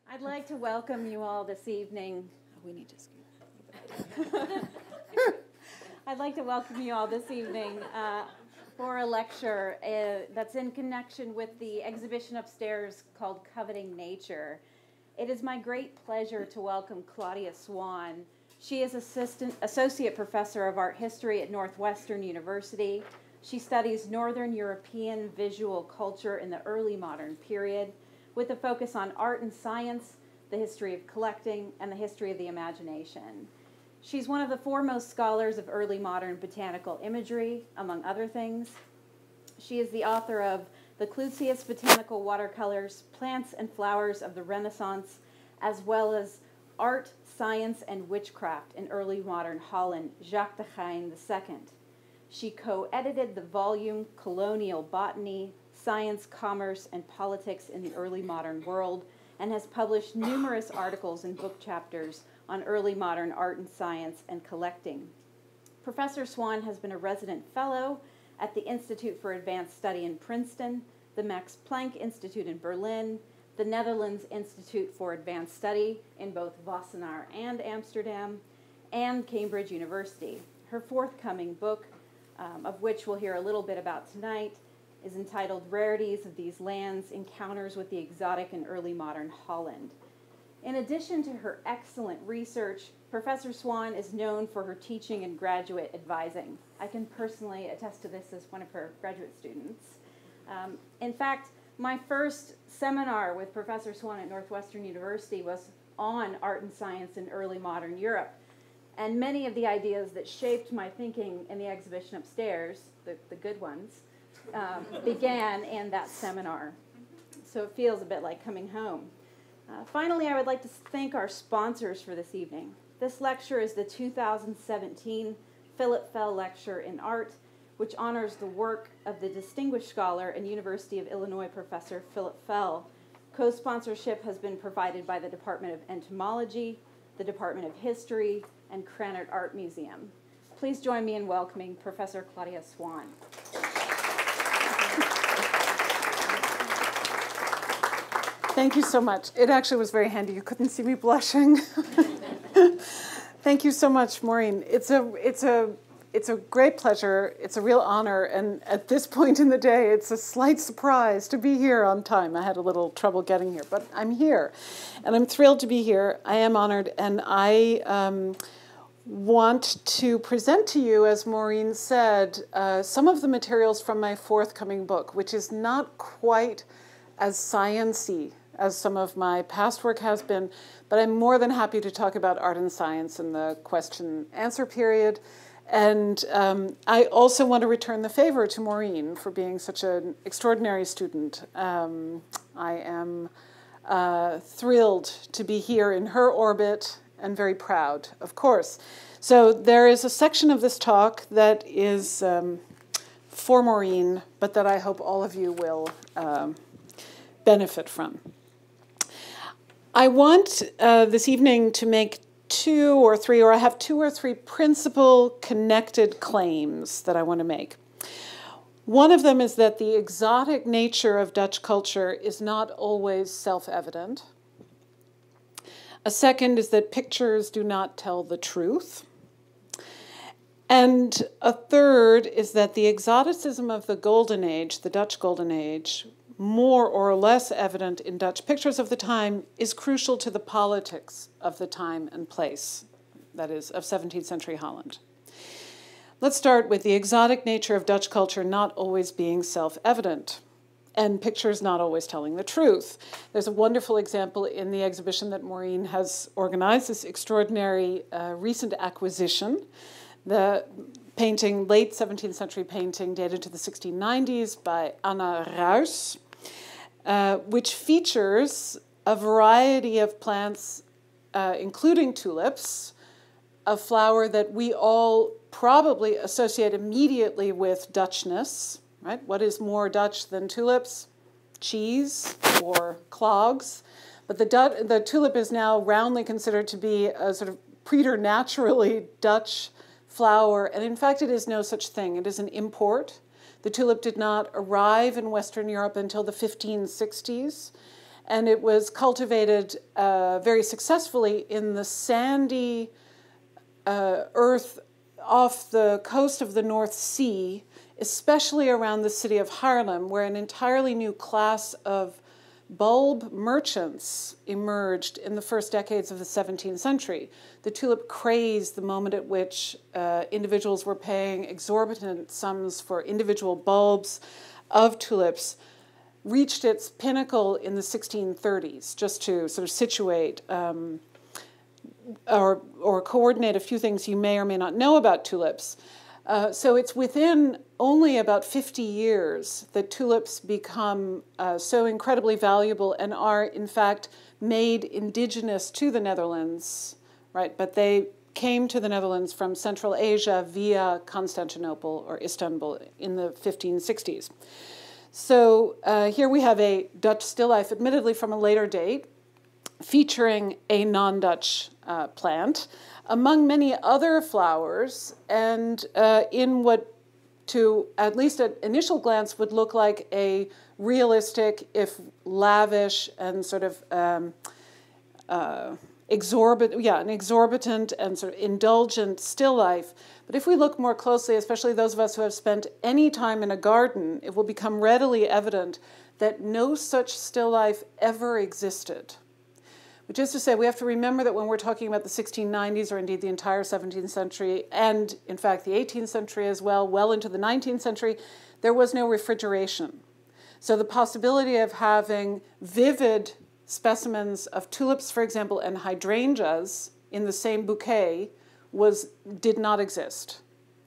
I'd like to welcome you all this evening. Oh, we need to scoot. I'd like to welcome you all this evening for a lecture that's in connection with the exhibition upstairs called Coveting Nature. It is my great pleasure to welcome Claudia Swan. She is Associate Professor of Art History at Northwestern University. She studies Northern European visual culture in the early modern period, with a focus on art and science, the history of collecting, and the history of the imagination. She's one of the foremost scholars of early modern botanical imagery, among other things. She is the author of The Clusius Botanical Watercolors, Plants and Flowers of the Renaissance, as well as Art, Science, and Witchcraft in Early Modern Holland, Jacques de Heijn II. She co-edited the volume Colonial Botany, Science, Commerce, and Politics in the Early Modern World, and has published numerous articles and book chapters on early modern art and science and collecting. Professor Swan has been a resident fellow at the Institute for Advanced Study in Princeton, the Max Planck Institute in Berlin, the Netherlands Institute for Advanced Study in both Wassenaar and Amsterdam, and Cambridge University. Her forthcoming book, of which we'll hear a little bit about tonight, is entitled Rarities of These Lands, Encounters with the Exotic in Early Modern Holland. In addition to her excellent research, Professor Swan is known for her teaching and graduate advising. I can personally attest to this as one of her graduate students. In fact, my first seminar with Professor Swan at Northwestern University was on art and science in early modern Europe. And many of the ideas that shaped my thinking in the exhibition upstairs, the good ones, began in that seminar. So it feels a bit like coming home. Finally, I would like to thank our sponsors for this evening. This lecture is the 2017 Philip Fell Lecture in Art, which honors the work of the distinguished scholar and University of Illinois professor Philip Fell. Co-sponsorship has been provided by the Department of Entomology, the Department of History, and Krannert Art Museum. Please join me in welcoming Professor Claudia Swan. Thank you so much. It actually was very handy. You couldn't see me blushing. Thank you so much, Maureen. It's a great pleasure. It's a real honor. And at this point in the day, it's a slight surprise to be here on time. I had a little trouble getting here, but I'm here. And I'm thrilled to be here. I am honored. And I want to present to you, as Maureen said, some of the materials from my forthcoming book, which is not quite as science-y as some of my past work has been, but I'm more than happy to talk about art and science in the question-answer period. And I also want to return the favor to Maureen for being such an extraordinary student. I am thrilled to be here in her orbit and very proud, of course. So there is a section of this talk that is for Maureen, but that I hope all of you will benefit from. I want this evening to make I have two or three principal connected claims that I want to make. One of them is that the exotic nature of Dutch culture is not always self-evident. A second is that pictures do not tell the truth. And a third is that the exoticism of the Golden Age, the Dutch Golden Age, more or less evident in Dutch pictures of the time, is crucial to the politics of the time and place, that is, of 17th century Holland. Let's start with the exotic nature of Dutch culture not always being self-evident, and pictures not always telling the truth. There's a wonderful example in the exhibition that Maureen has organized, this extraordinary recent acquisition, the painting, late 17th century painting dated to the 1690s by Anna Ruys, which features a variety of plants, including tulips, a flower that we all probably associate immediately with Dutchness, right? What is more Dutch than tulips? Cheese or clogs. But the tulip is now roundly considered to be a sort of preternaturally Dutch flower, and in fact it is no such thing. It is an import. The tulip did not arrive in Western Europe until the 1560s, And it was cultivated very successfully in the sandy earth off the coast of the North Sea, especially around the city of Haarlem, where an entirely new class of bulb merchants emerged in the first decades of the 17th century. The tulip craze, the moment at which individuals were paying exorbitant sums for individual bulbs of tulips, reached its pinnacle in the 1630s, just to sort of situate or coordinate a few things you may or may not know about tulips. So it's within only about 50 years that tulips become so incredibly valuable and are, in fact, made indigenous to the Netherlands, right? But they came to the Netherlands from Central Asia via Constantinople or Istanbul in the 1560s. So here we have a Dutch still life, admittedly from a later date, featuring a non-Dutch plant, among many other flowers, and in what, to at least at initial glance, would look like a realistic, if lavish, and sort of an exorbitant and sort of indulgent still life. But if we look more closely, especially those of us who have spent any time in a garden, it will become readily evident that no such still life ever existed. Which is to say, we have to remember that when we're talking about the 1690s, or indeed the entire 17th century, and in fact the 18th century as well, well into the 19th century, there was no refrigeration. So the possibility of having vivid specimens of tulips, for example, and hydrangeas in the same bouquet did not exist.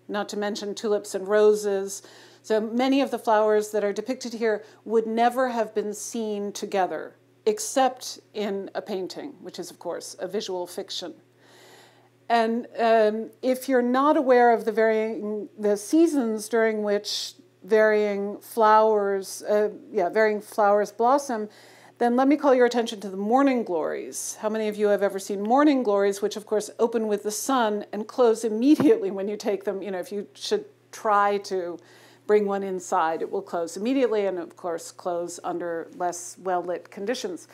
Not to mention tulips and roses. So many of the flowers that are depicted here would never have been seen together, except in a painting, which is, of course, a visual fiction. And if you're not aware of the seasons during which varying flowers blossom, then let me call your attention to the Morning Glories. How many of you have ever seen Morning Glories, which, of course, open with the sun and close immediately when you take them? You know, if you should try to bring one inside, it will close immediately and, of course, close under less well-lit conditions.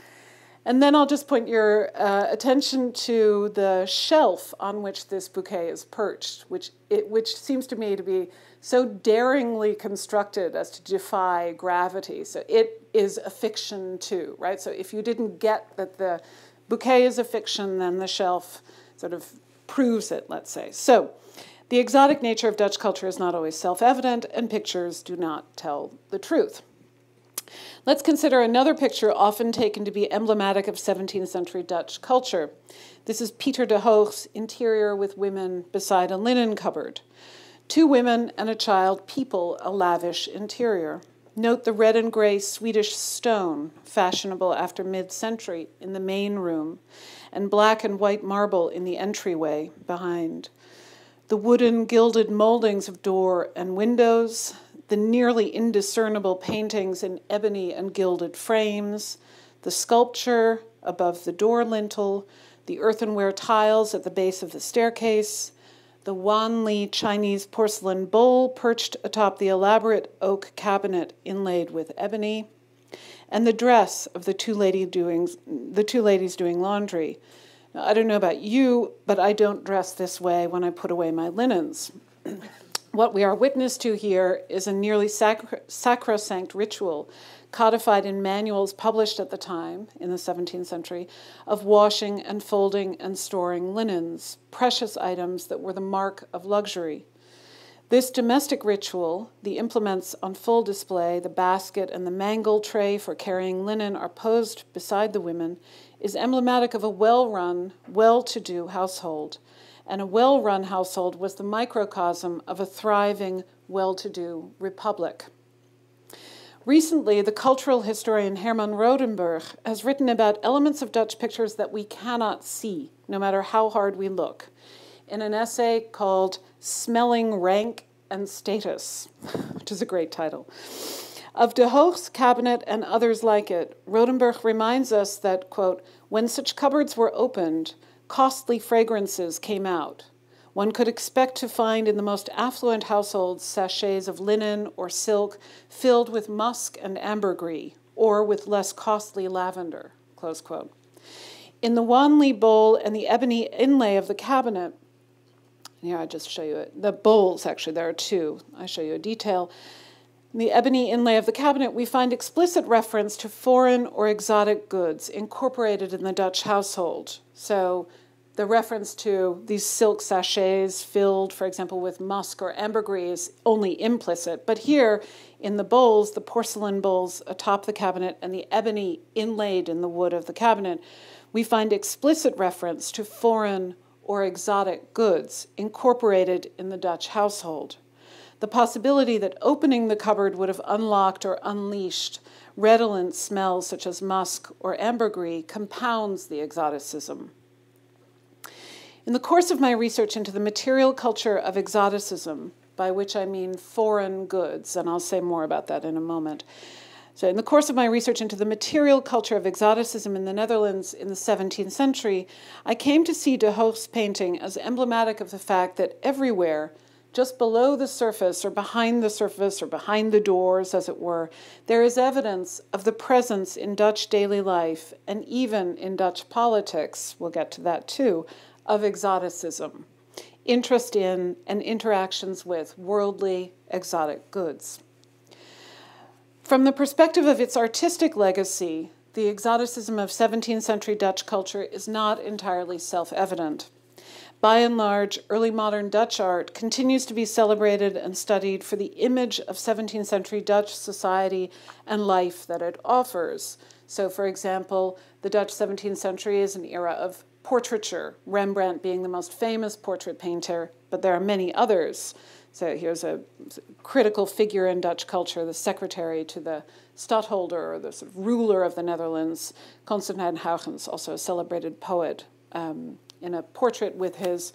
And then I'll just point your attention to the shelf on which this bouquet is perched, which seems to me to be so daringly constructed as to defy gravity. So it is a fiction too, right? So if you didn't get that the bouquet is a fiction, then the shelf sort of proves it, let's say. So the exotic nature of Dutch culture is not always self-evident, and pictures do not tell the truth. Let's consider another picture often taken to be emblematic of 17th century Dutch culture. This is Pieter de Hoog's interior with women beside a linen cupboard. Two women and a child people a lavish interior. Note the red and gray Swedish stone, fashionable after mid-century, in the main room, and black and white marble in the entryway behind. The wooden gilded moldings of door and windows, the nearly indiscernible paintings in ebony and gilded frames, the sculpture above the door lintel, the earthenware tiles at the base of the staircase, the wanli Chinese porcelain bowl perched atop the elaborate oak cabinet inlaid with ebony, and the dress of the two ladies doing laundry. Now, I don't know about you, but I don't dress this way when I put away my linens. What we are witness to here is a nearly sacrosanct ritual codified in manuals published at the time, in the 17th century, of washing and folding and storing linens, precious items that were the mark of luxury. This domestic ritual, the implements on full display, the basket and the mangle tray for carrying linen are posed beside the women, is emblematic of a well-run, well-to-do household. And a well-run household was the microcosm of a thriving, well-to-do republic. Recently, the cultural historian Herman Rodenburg has written about elements of Dutch pictures that we cannot see, no matter how hard we look, in an essay called Smelling Rank and Status, which is a great title. Of de Hoog's cabinet and others like it, Rodenburg reminds us that, quote, when such cupboards were opened, costly fragrances came out. One could expect to find in the most affluent households sachets of linen or silk filled with musk and ambergris, or with less costly lavender, close quote. In the Wanli bowl and the ebony inlay of the cabinet, here I just show you it. The bowls, actually, there are two. I show you a detail. In the ebony inlay of the cabinet, we find explicit reference to foreign or exotic goods incorporated in the Dutch household. So the reference to these silk sachets filled, for example, with musk or ambergris is only implicit. But here, in the bowls, the porcelain bowls atop the cabinet and the ebony inlaid in the wood of the cabinet, we find explicit reference to foreign or exotic goods incorporated in the Dutch household. The possibility that opening the cupboard would have unlocked or unleashed redolent smells such as musk or ambergris compounds the exoticism. In the course of my research into the material culture of exoticism, by which I mean foreign goods, and I'll say more about that in a moment. So in the course of my research into the material culture of exoticism in the Netherlands in the 17th century, I came to see de Hoog's painting as emblematic of the fact that everywhere, just below the surface or behind the doors, as it were, there is evidence of the presence in Dutch daily life and even in Dutch politics, we'll get to that too, of exoticism, interest in and interactions with worldly exotic goods. From the perspective of its artistic legacy, the exoticism of 17th century Dutch culture is not entirely self-evident. By and large, early modern Dutch art continues to be celebrated and studied for the image of 17th century Dutch society and life that it offers. So, for example, the Dutch 17th century is an era of portraiture, Rembrandt being the most famous portrait painter, but there are many others. So here's a critical figure in Dutch culture, the secretary to the stadtholder, or the sort of ruler of the Netherlands, Constantijn Huygens, also a celebrated poet, in a portrait with his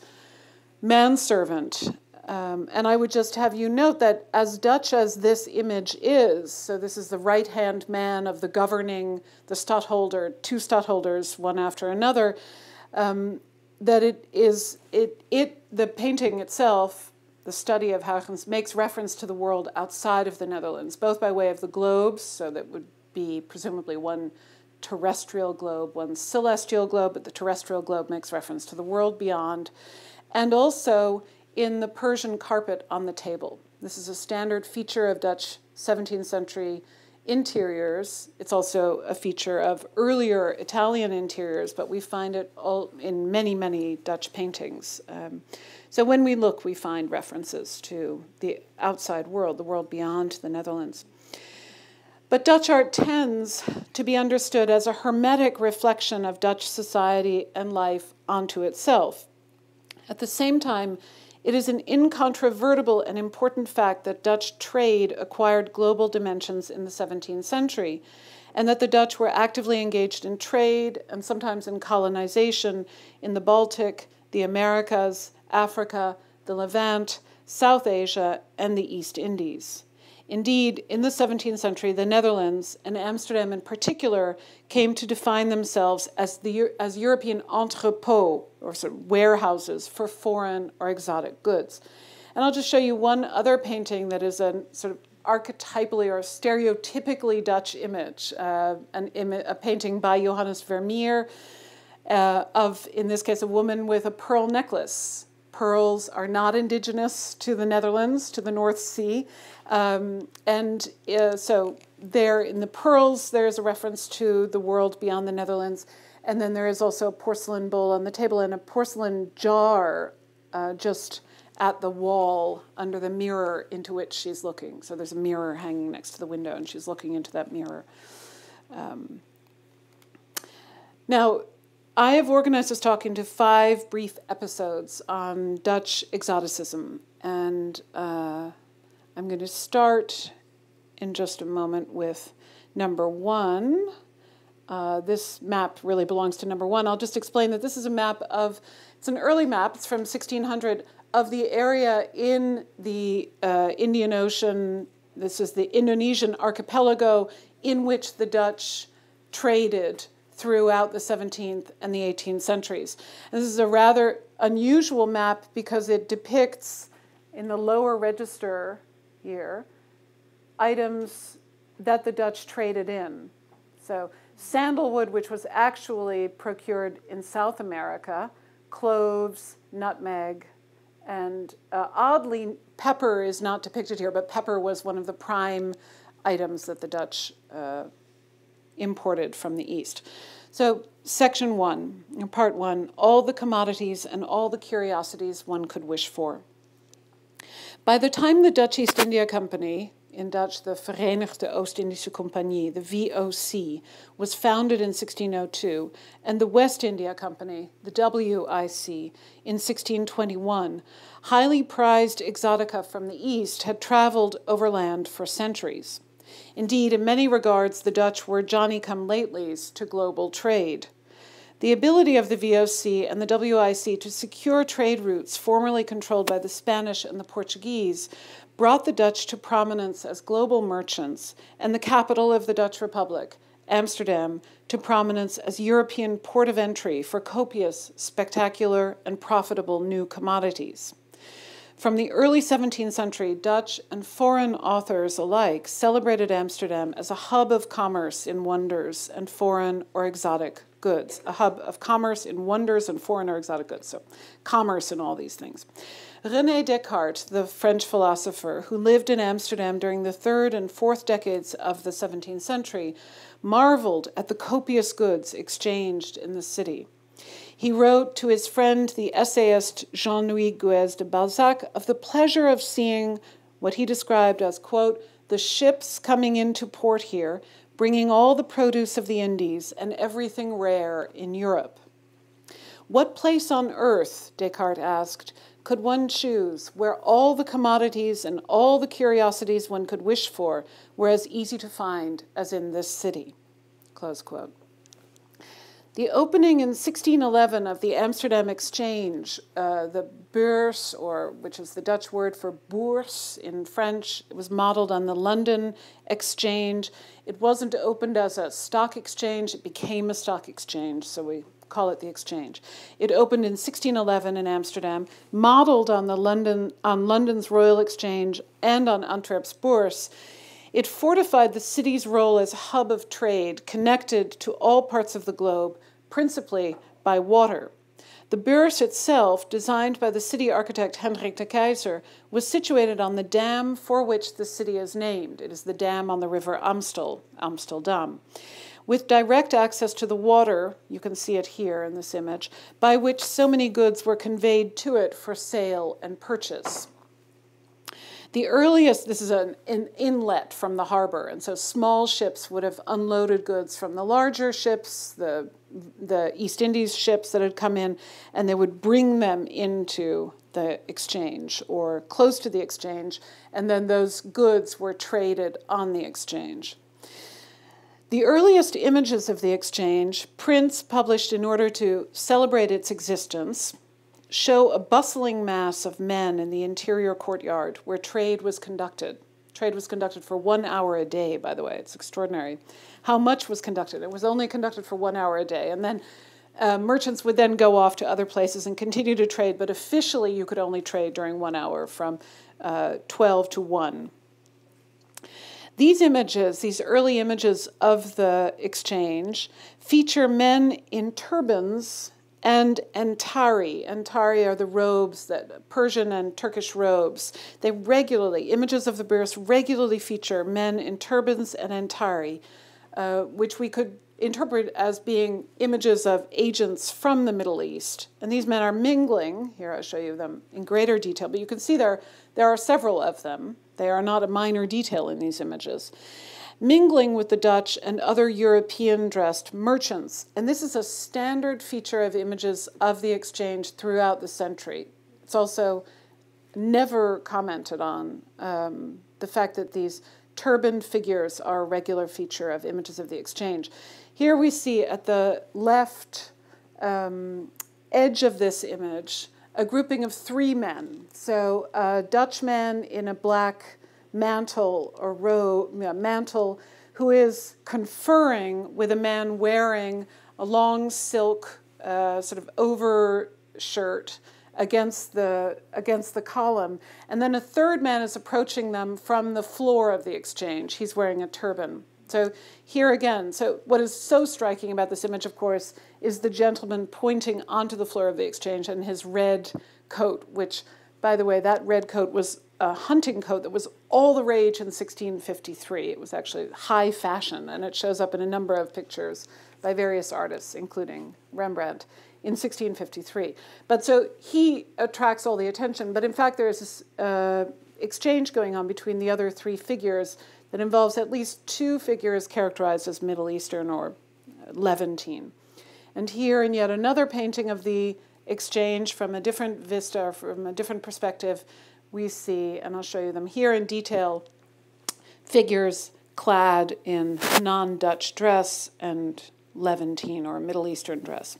manservant. And I would just have you note that as Dutch as this image is, so this is the right-hand man of the governing, the stadtholder, two stadtholders, one after another, that the painting itself, the study of Huygens, makes reference to the world outside of the Netherlands, both by way of the globes, so that would be presumably one terrestrial globe, one celestial globe, but the terrestrial globe makes reference to the world beyond, and also in the Persian carpet on the table. This is a standard feature of Dutch 17th century interiors. It's also a feature of earlier Italian interiors, but we find it all in many, many Dutch paintings. So when we look, we find references to the outside world, the world beyond the Netherlands. But Dutch art tends to be understood as a hermetic reflection of Dutch society and life onto itself. At the same time, it is an incontrovertible and important fact that Dutch trade acquired global dimensions in the 17th century, and that the Dutch were actively engaged in trade and sometimes in colonization in the Baltic, the Americas, Africa, the Levant, South Asia, and the East Indies. Indeed, in the 17th century, the Netherlands, and Amsterdam in particular, came to define themselves as European entrepôts, or sort of warehouses for foreign or exotic goods. And I'll just show you one other painting that is a sort of archetypally or stereotypically Dutch image, a painting by Johannes Vermeer of, in this case, a woman with a pearl necklace. Pearls are not indigenous to the Netherlands, to the North Sea. So there in the pearls, there's a reference to the world beyond the Netherlands. And then there is also a porcelain bowl on the table and a porcelain jar just at the wall under the mirror into which she's looking. So there's a mirror hanging next to the window, and she's looking into that mirror. Now, I have organized this talk into 5 brief episodes on Dutch exoticism, and I'm going to start in just a moment with number 1. This map really belongs to number 1. I'll just explain that this is a map of, it's an early map, it's from 1600, of the area in the Indian Ocean. This is the Indonesian archipelago in which the Dutch traded throughout the 17th and the 18th centuries. And this is a rather unusual map because it depicts in the lower register here items that the Dutch traded in. So sandalwood, which was actually procured in South America, cloves, nutmeg, and oddly, pepper is not depicted here, but pepper was one of the prime items that the Dutch imported from the East. So section 1, part 1, all the commodities and all the curiosities one could wish for. By the time the Dutch East India Company, in Dutch the Verenigde Oost-Indische Compagnie, the VOC, was founded in 1602, and the West India Company, the WIC, in 1621, highly prized Exotica from the East had traveled overland for centuries. Indeed, in many regards, the Dutch were Johnny-come-latelys to global trade. The ability of the VOC and the WIC to secure trade routes formerly controlled by the Spanish and the Portuguese brought the Dutch to prominence as global merchants, and the capital of the Dutch Republic, Amsterdam, to prominence as European port of entry for copious, spectacular, and profitable new commodities. From the early 17th century, Dutch and foreign authors alike celebrated Amsterdam as a hub of commerce in wonders and foreign or exotic goods, a hub of commerce in wonders and foreign or exotic goods, so commerce in all these things. René Descartes, the French philosopher who lived in Amsterdam during the 3rd and 4th decades of the 17th century, marveled at the copious goods exchanged in the city. He wrote to his friend, the essayist Jean-Louis Guez de Balzac, of the pleasure of seeing what he described as, quote, the ships coming into port here, bringing all the produce of the Indies and everything rare in Europe. What place on earth, Descartes asked, could one choose where all the commodities and all the curiosities one could wish for were as easy to find as in this city? Close quote. The opening in 1611 of the Amsterdam Exchange, the beurs, or which is the Dutch word for bourse in French, it was modeled on the London Exchange. It wasn't opened as a stock exchange, it became a stock exchange, so we call it the Exchange. It opened in 1611 in Amsterdam, modeled on London's Royal Exchange and on Antwerp's Bourse. It fortified the city's role as a hub of trade, connected to all parts of the globe, principally by water. The Beurs itself, designed by the city architect Hendrik de Keyser, was situated on the dam for which the city is named. It is the dam on the river Amstel, Amsterdam, with direct access to the water, you can see it here in this image, by which so many goods were conveyed to it for sale and purchase. The earliest, this is an inlet from the harbor, and so small ships would have unloaded goods from the larger ships, the East Indies ships that had come in, and they would bring them into the exchange or close to the exchange, and then those goods were traded on the exchange. The earliest images of the exchange, prints published in order to celebrate its existence, show a bustling mass of men in the interior courtyard where trade was conducted. Trade was conducted for 1 hour a day, by the way. It's extraordinary. How much was conducted? It was only conducted for 1 hour a day. And then merchants would then go off to other places and continue to trade, but officially you could only trade during 1 hour from 12 to 1. These images, these early images of the exchange, feature men in turbans and antari. Antari are the robes, that Persian and Turkish robes. They regularly, images of the Beurs regularly feature men in turbans and antari, which we could interpret as being images of agents from the Middle East. And these men are mingling. Here I'll show you them in greater detail, but you can see there are several of them. They are not a minor detail in these images. Mingling with the Dutch and other European-dressed merchants. And this is a standard feature of images of the exchange throughout the century. It's also never commented on, the fact that these turbaned figures are a regular feature of images of the exchange. Here we see at the left edge of this image a grouping of 3 men. So a Dutch man in a black mantle or mantle who is conferring with a man wearing a long silk sort of overshirt against the column. And then a third man is approaching them from the floor of the exchange. He's wearing a turban. So here again, so what is so striking about this image, of course, is the gentleman pointing onto the floor of the exchange and his red coat, which, by the way, that red coat was a hunting coat that was all the rage in 1653. It was actually high fashion, and it shows up in a number of pictures by various artists, including Rembrandt, in 1653. But so he attracts all the attention, but in fact there is this exchange going on between the other three figures that involves at least two figures characterized as Middle Eastern or Levantine. And here in yet another painting of the exchange from a different vista, from a different perspective, we see, and I'll show you them here in detail, figures clad in non-Dutch dress and Levantine or Middle Eastern dress.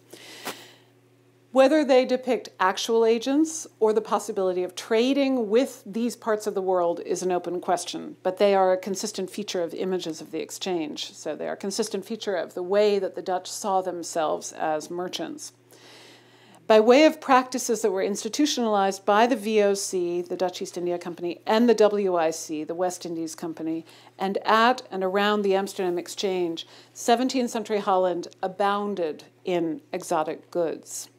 Whether they depict actual agents or the possibility of trading with these parts of the world is an open question, but they are a consistent feature of images of the exchange. So they are a consistent feature of the way that the Dutch saw themselves as merchants. By way of practices that were institutionalized by the VOC, the Dutch East India Company, and the WIC, the West Indies Company, and at and around the Amsterdam Exchange, 17th century Holland abounded in exotic goods.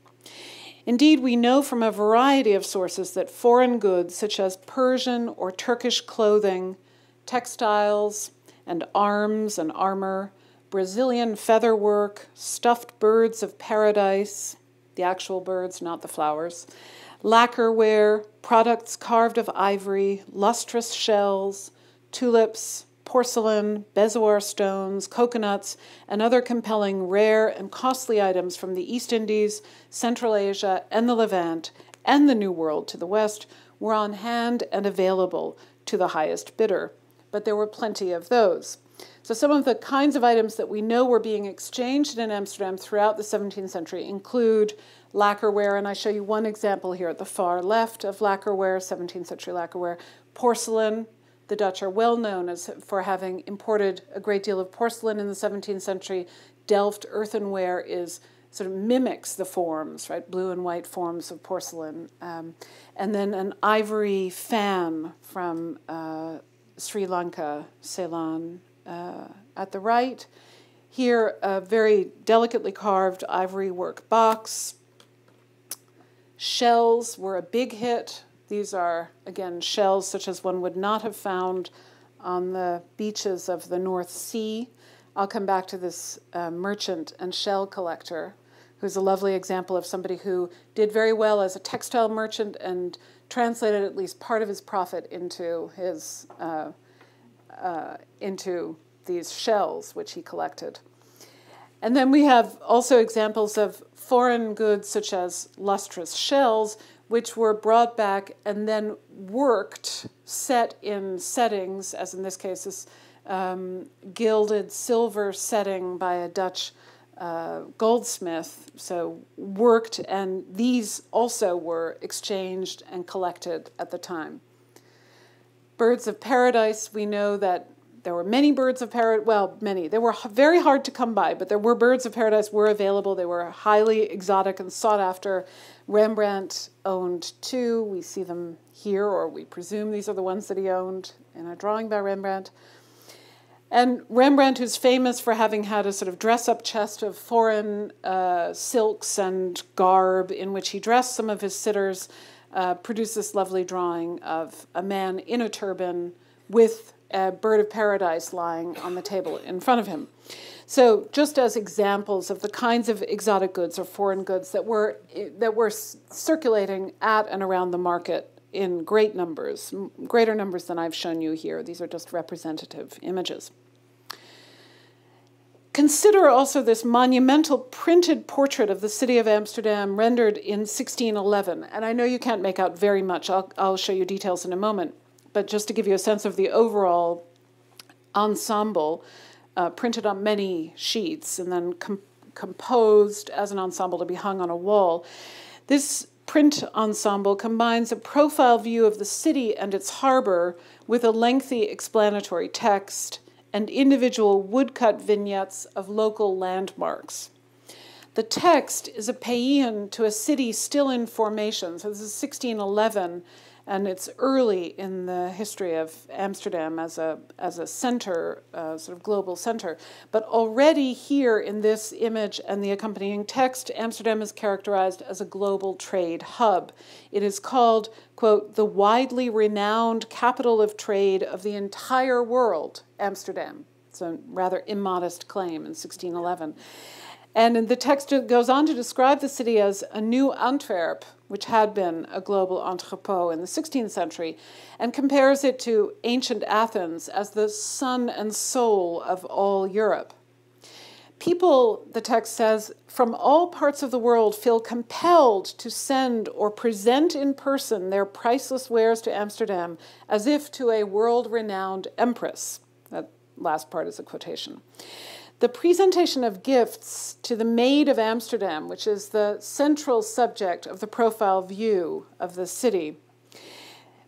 Indeed, we know from a variety of sources that foreign goods such as Persian or Turkish clothing, textiles and arms and armor, Brazilian featherwork, stuffed birds of paradise, the actual birds, not the flowers, lacquer ware, products carved of ivory, lustrous shells, tulips, porcelain, bezoar stones, coconuts, and other compelling rare and costly items from the East Indies, Central Asia, and the Levant, and the New World to the west, were on hand and available to the highest bidder. But there were plenty of those. So some of the kinds of items that we know were being exchanged in Amsterdam throughout the 17th century include lacquer ware, and I show you one example here at the far left of lacquer ware, 17th century lacquer ware, porcelain. The Dutch are well known for having imported a great deal of porcelain in the 17th century. Delft earthenware sort of mimics the forms, right, blue and white forms of porcelain. And then an ivory fan from Sri Lanka, Ceylon, at the right. Here, a very delicately carved ivory work box. Shells were a big hit. These are, again, shells such as one would not have found on the beaches of the North Sea. I'll come back to this merchant and shell collector, who's a lovely example of somebody who did very well as a textile merchant and translated at least part of his profit into these shells, which he collected. And then we have also examples of foreign goods such as lustrous shells, which were brought back and then worked, set in settings, as in this case, this gilded silver setting by a Dutch goldsmith, so worked, and these also were exchanged and collected at the time. Birds of paradise, we know that there were many birds of paradise, well, many. They were very hard to come by, but there were birds of paradise were available. They were highly exotic and sought after. Rembrandt owned two. We see them here, or we presume these are the ones that he owned in a drawing by Rembrandt. And Rembrandt, who's famous for having had a sort of dress-up chest of foreign silks and garb in which he dressed some of his sitters, produced this lovely drawing of a man in a turban with a bird of paradise lying on the table in front of him. So just as examples of the kinds of exotic goods or foreign goods that were circulating at and around the market in great numbers, greater numbers than I've shown you here. These are just representative images. Consider also this monumental printed portrait of the city of Amsterdam rendered in 1611. And I know you can't make out very much. I'll show you details in a moment. But just to give you a sense of the overall ensemble, printed on many sheets and then composed as an ensemble to be hung on a wall. This print ensemble combines a profile view of the city and its harbor with a lengthy explanatory text and individual woodcut vignettes of local landmarks. The text is a paean to a city still in formation. So this is 1611, and it's early in the history of Amsterdam as a center, sort of global center. But already here in this image and the accompanying text, Amsterdam is characterized as a global trade hub. It is called, quote, the widely renowned capital of trade of the entire world, Amsterdam. It's a rather immodest claim in 1611. And the text goes on to describe the city as a new Antwerp, which had been a global entrepot in the 16th century, and compares it to ancient Athens as the sun and soul of all Europe. People, the text says, from all parts of the world feel compelled to send or present in person their priceless wares to Amsterdam as if to a world-renowned empress. That last part is a quotation. The presentation of gifts to the Maid of Amsterdam, which is the central subject of the profile view of the city,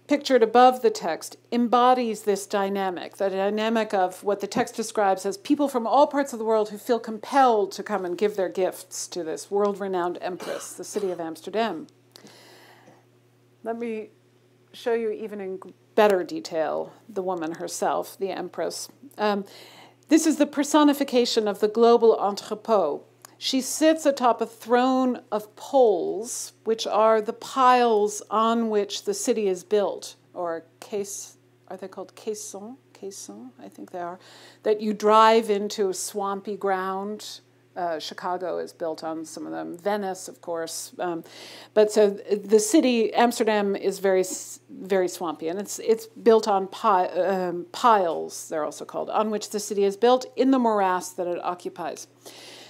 pictured above the text, embodies this dynamic, the dynamic of what the text describes as people from all parts of the world who feel compelled to come and give their gifts to this world-renowned empress, the city of Amsterdam. Let me show you even in better detail the woman herself, the empress. This is the personification of the global entrepot. She sits atop a throne of poles, which are the piles on which the city is built, or are they called caissons? Caissons, I think they are, that you drive into swampy ground. Chicago is built on some of them. Venice, of course. But so the city, Amsterdam, is very, very swampy, and it's built on piles, they're also called, on which the city is built in the morass that it occupies.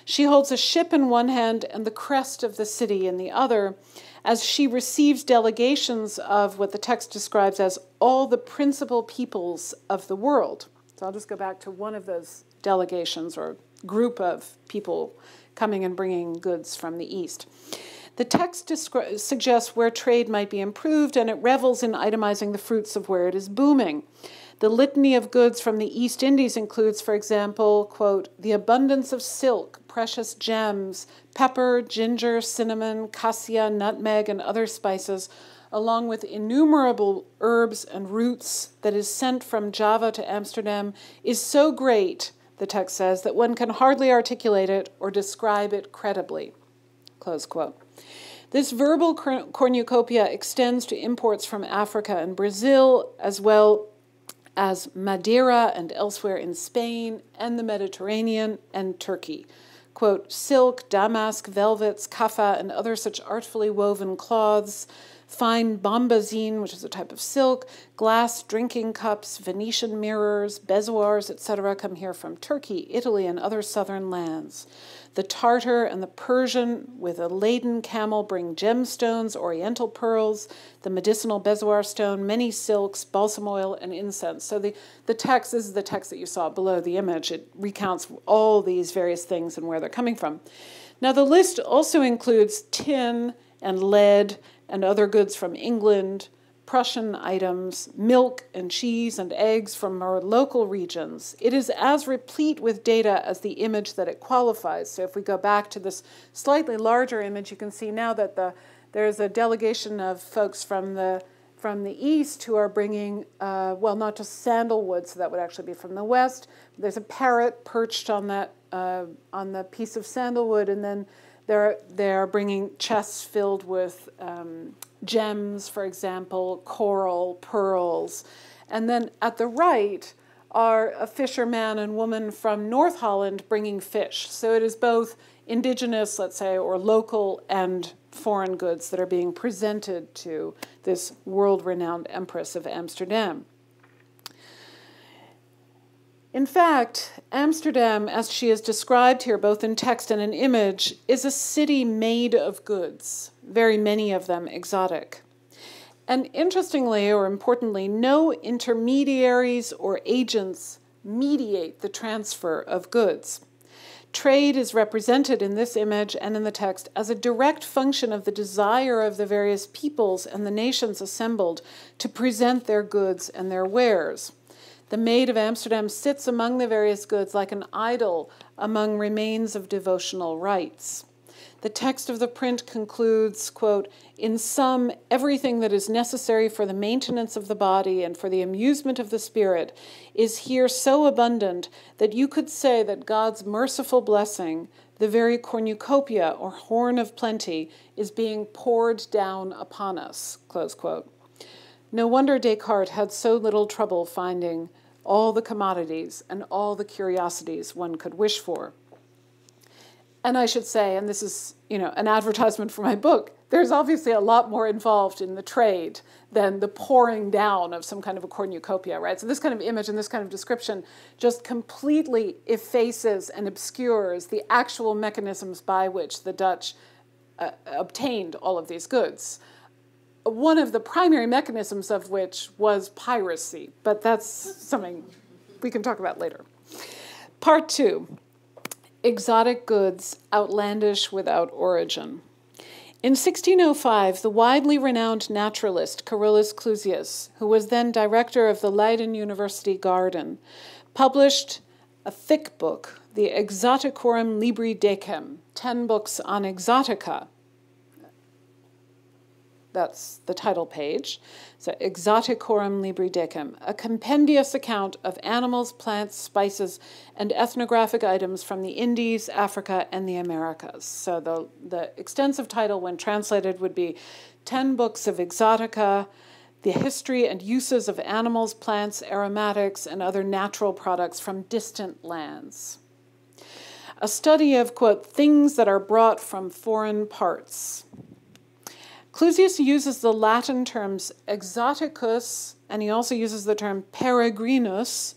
She holds a ship in one hand and the crest of the city in the other, as she receives delegations of what the text describes as all the principal peoples of the world. So I'll just go back to one of those delegations, or group of people coming and bringing goods from the East. The text suggests where trade might be improved, and it revels in itemizing the fruits of where it is booming. The litany of goods from the East Indies includes, for example, quote, the abundance of silk, precious gems, pepper, ginger, cinnamon, cassia, nutmeg, and other spices, along with innumerable herbs and roots that is sent from Java to Amsterdam, is so great, the text says, that one can hardly articulate it or describe it credibly, close quote. This verbal cornucopia extends to imports from Africa and Brazil, as well as Madeira and elsewhere in Spain and the Mediterranean and Turkey. Quote, silk, damask, velvets, kaffa, and other such artfully woven cloths, fine bombazine, which is a type of silk, glass drinking cups, Venetian mirrors, bezoars, etc., come here from Turkey, Italy, and other southern lands. The Tartar and the Persian with a laden camel bring gemstones, oriental pearls, the medicinal bezoar stone, many silks, balsam oil, and incense. So the text, this is the text that you saw below the image. It recounts all these various things and where they're coming from. Now the list also includes tin and lead and other goods from England, Prussian items, milk and cheese and eggs from our local regions. It is as replete with data as the image that it qualifies. So if we go back to this slightly larger image, you can see now that there's a delegation of folks from the east who are bringing, well, not just sandalwood, so that would actually be from the west. There's a parrot perched on that on the piece of sandalwood, and then they're bringing chests filled with gems, for example, coral, pearls. And then at the right are a fisherman and woman from North Holland bringing fish. So it is both indigenous, let's say, or local and foreign goods that are being presented to this world-renowned Empress of Amsterdam. In fact, Amsterdam, as she is described here, both in text and in image, is a city made of goods, very many of them exotic. And interestingly, or importantly, no intermediaries or agents mediate the transfer of goods. Trade is represented in this image and in the text as a direct function of the desire of the various peoples and the nations assembled to present their goods and their wares. The Maid of Amsterdam sits among the various goods like an idol among remains of devotional rites. The text of the print concludes, quote, "In sum, everything that is necessary for the maintenance of the body and for the amusement of the spirit is here so abundant that you could say that God's merciful blessing, the very cornucopia or horn of plenty, is being poured down upon us," close quote. No wonder Descartes had so little trouble finding all the commodities and all the curiosities one could wish for. And I should say, and this is, an advertisement for my book, there's obviously a lot more involved in the trade than the pouring down of some kind of a cornucopia, right? So this kind of image and this kind of description just completely effaces and obscures the actual mechanisms by which the Dutch obtained all of these goods. One of the primary mechanisms of which was piracy, but that's something we can talk about later. Part 2. Exotic goods, outlandish without origin. In 1605, the widely renowned naturalist Carolus Clusius, who was then director of the Leiden University Garden, published a thick book, the Exoticorum Libri Decem, 10 books on Exotica. That's the title page. So Exoticorum Libri Decem, a compendious account of animals, plants, spices, and ethnographic items from the Indies, Africa, and the Americas. So the extensive title, when translated, would be 10 books of Exotica, the history and uses of animals, plants, aromatics, and other natural products from distant lands. A study of, quote, things that are brought from foreign parts. Clusius uses the Latin terms exoticus, and he also uses the term peregrinus,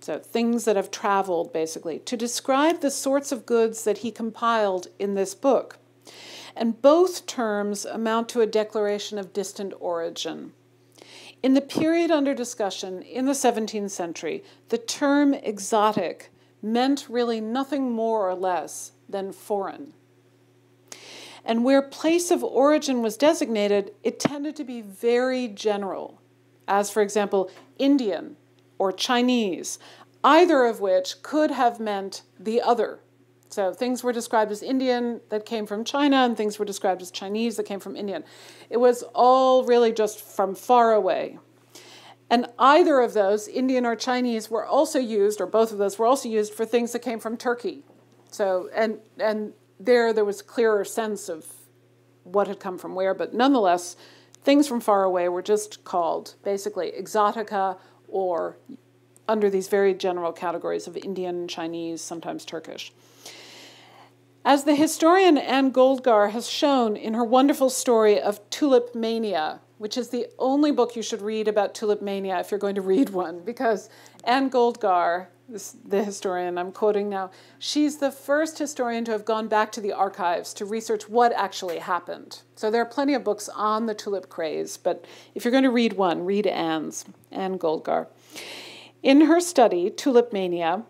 so things that have traveled, basically, to describe the sorts of goods that he compiled in this book. And both terms amount to a declaration of distant origin. In the period under discussion, in the 17th century, the term exotic meant really nothing more or less than foreign. And where place of origin was designated, it tended to be very general, as, for example, Indian or Chinese, either of which could have meant the other. So things were described as Indian that came from China, and things were described as Chinese that came from Indian. It was all really just from far away. And either of those, Indian or Chinese, were also used, or both of those were also used for things that came from Turkey. So, and there was a clearer sense of what had come from where, but nonetheless, things from far away were just called basically exotica, or under these very general categories of Indian, Chinese, sometimes Turkish. As the historian Anne Goldgar has shown in her wonderful story of Tulip Mania, which is the only book you should read about tulip mania if you're going to read one, because Anne Goldgar, the historian I'm quoting now, she's the first historian to have gone back to the archives to research what actually happened. So there are plenty of books on the tulip craze, but if you're going to read one, read Anne Goldgar. In her study, Tulip Mania,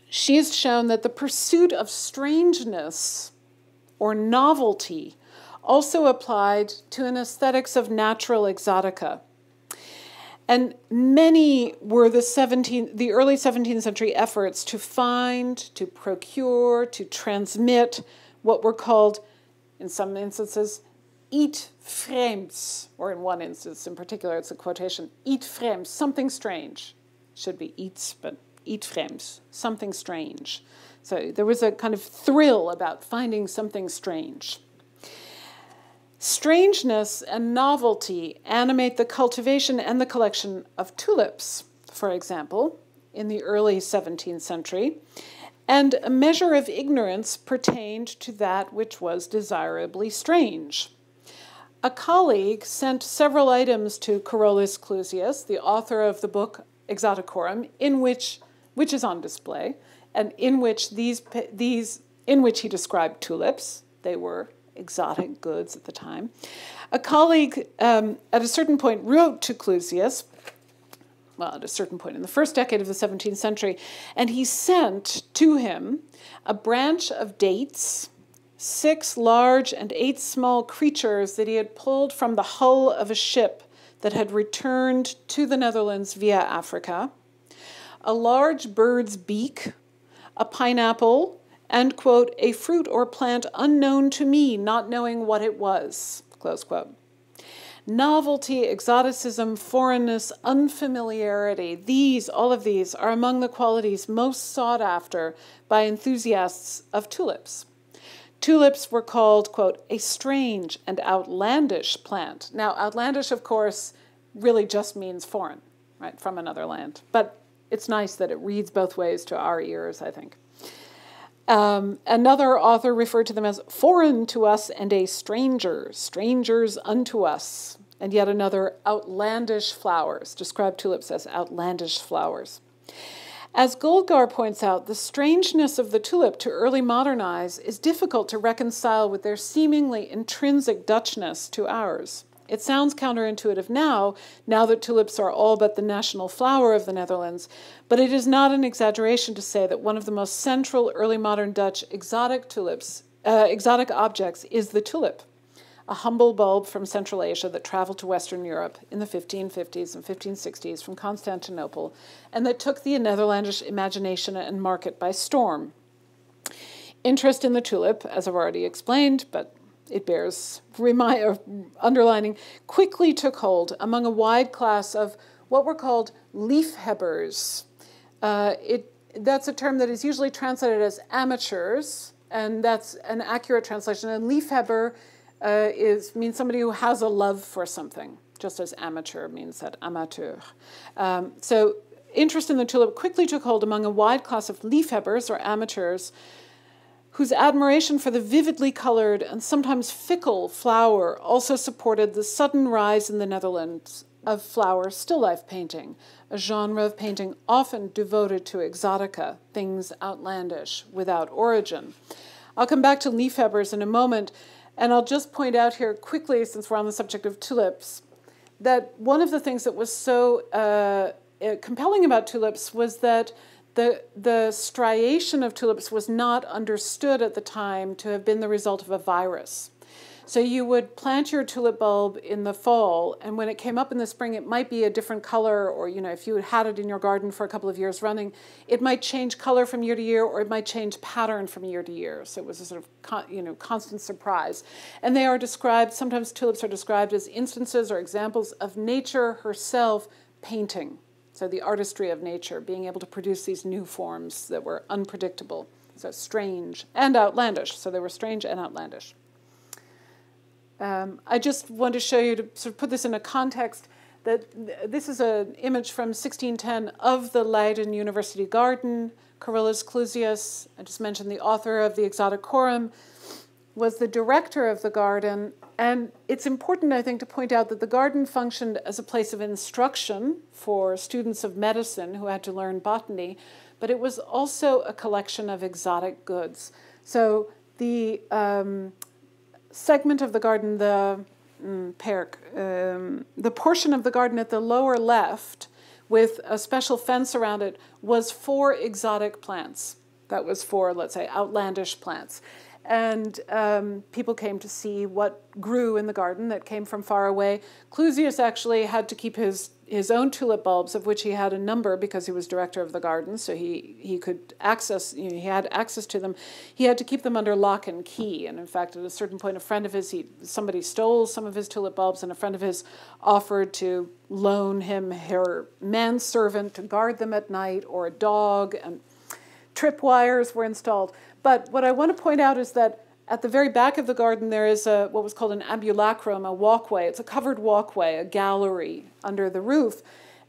she's shown that the pursuit of strangeness or novelty also applied to an aesthetics of natural exotica. And many were the early 17th century efforts to find, to procure, to transmit what were called, in some instances, iets vreemds, or in one instance in particular, it's a quotation, iets vreemds, something strange. Should be iets, but iets vreemds, something strange. So there was a kind of thrill about finding something strange. Strangeness and novelty animate the cultivation and the collection of tulips, for example, in the early 17th century, and a measure of ignorance pertained to that which was desirably strange. A colleague sent several items to Carolus Clusius, the author of the book Exoticorum, which is on display, and in which he described tulips. They were exotic goods at the time. A colleague at a certain point wrote to Clusius, well, at a certain point in the first decade of the 17th century, and he sent to him a branch of dates, 6 large and 8 small creatures that he had pulled from the hull of a ship that had returned to the Netherlands via Africa, a large bird's beak, a pineapple, and, quote, a fruit or plant unknown to me, not knowing what it was, close quote. Novelty, exoticism, foreignness, unfamiliarity, all of these are among the qualities most sought after by enthusiasts of tulips. Tulips were called, quote, a strange and outlandish plant. Now, outlandish, of course, really just means foreign, right, from another land. But it's nice that it reads both ways to our ears, I think. Another author referred to them as foreign to us and a stranger, strangers unto us. And yet another, outlandish flowers, described tulips as outlandish flowers. As Goldgar points out, the strangeness of the tulip to early modern eyes is difficult to reconcile with their seemingly intrinsic Dutchness to ours. It sounds counterintuitive now that tulips are all but the national flower of the Netherlands, but it is not an exaggeration to say that one of the most central early modern Dutch exotic objects is the tulip, a humble bulb from Central Asia that traveled to Western Europe in the 1550s and 1560s from Constantinople, and that took the Netherlandish imagination and market by storm. Interest in the tulip, as I've already explained, but it bears underlining, quickly took hold among a wide class of what were called liefhebbers. That's a term that is usually translated as amateurs, and that's an accurate translation. And liefhebber means somebody who has a love for something, just as amateur means that amateur. So interest in the tulip quickly took hold among a wide class of liefhebbers, or amateurs, whose admiration for the vividly colored and sometimes fickle flower also supported the sudden rise in the Netherlands of flower still life painting, a genre of painting often devoted to exotica, things outlandish, without origin. I'll come back to liefhebbers in a moment, and I'll just point out here quickly, since we're on the subject of tulips, that one of the things that was so compelling about tulips was that the striation of tulips was not understood at the time to have been the result of a virus. So you would plant your tulip bulb in the fall, and when it came up in the spring, it might be a different color, or if you had it in your garden for a couple of years running, it might change color from year to year, or it might change pattern from year to year. So it was a sort of constant surprise. And they are described, sometimes tulips are described as instances or examples of nature herself painting. So the artistry of nature, being able to produce these new forms that were unpredictable. So strange and outlandish. So they were strange and outlandish. I just want to show you, to sort of put this in a context, that this is an image from 1610 of the Leiden University garden. Carolus Clusius, I just mentioned the author of the Exoticorum, was the director of the garden. And it's important, I think, to point out that the garden functioned as a place of instruction for students of medicine who had to learn botany, but it was also a collection of exotic goods. So the segment of the garden, the portion of the garden at the lower left with a special fence around it was for exotic plants. That was for, let's say, outlandish plants. And people came to see what grew in the garden that came from far away. Clusius actually had to keep his own tulip bulbs, of which he had a number because he was director of the garden, so he could access, he had access to them. He had to keep them under lock and key. And in fact, at a certain point, a friend of his, somebody stole some of his tulip bulbs, and a friend of his offered to loan him her manservant to guard them at night, or a dog, and tripwires were installed. But what I want to point out is that at the very back of the garden there is what was called an ambulacrum, a walkway. It's a covered walkway, a gallery under the roof.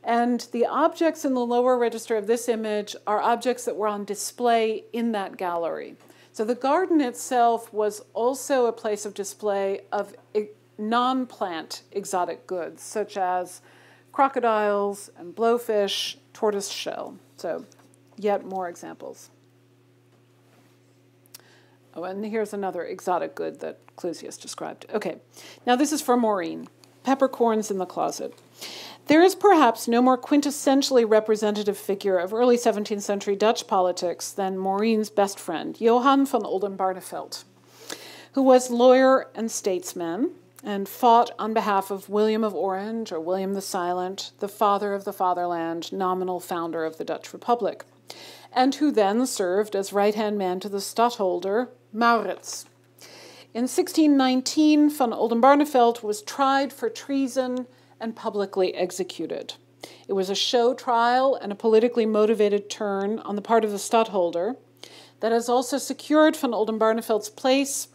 And the objects in the lower register of this image are objects that were on display in that gallery. So the garden itself was also a place of display of non-plant exotic goods, such as crocodiles and blowfish, tortoiseshell. So yet more examples. Oh, and here's another exotic good that Clusius described. Okay, now this is for Maureen. Peppercorns in the closet. There is perhaps no more quintessentially representative figure of early 17th century Dutch politics than Maureen's best friend, Johan van Oldenbarnevelt, who was lawyer and statesman, and fought on behalf of William of Orange, or William the Silent, the father of the fatherland, nominal founder of the Dutch Republic, and who then served as right-hand man to the stadtholder, Maurits. In 1619, van Oldenbarnevelt was tried for treason and publicly executed. It was a show trial and a politically motivated turn on the part of the stadtholder that has also secured van Oldenbarnevelt's place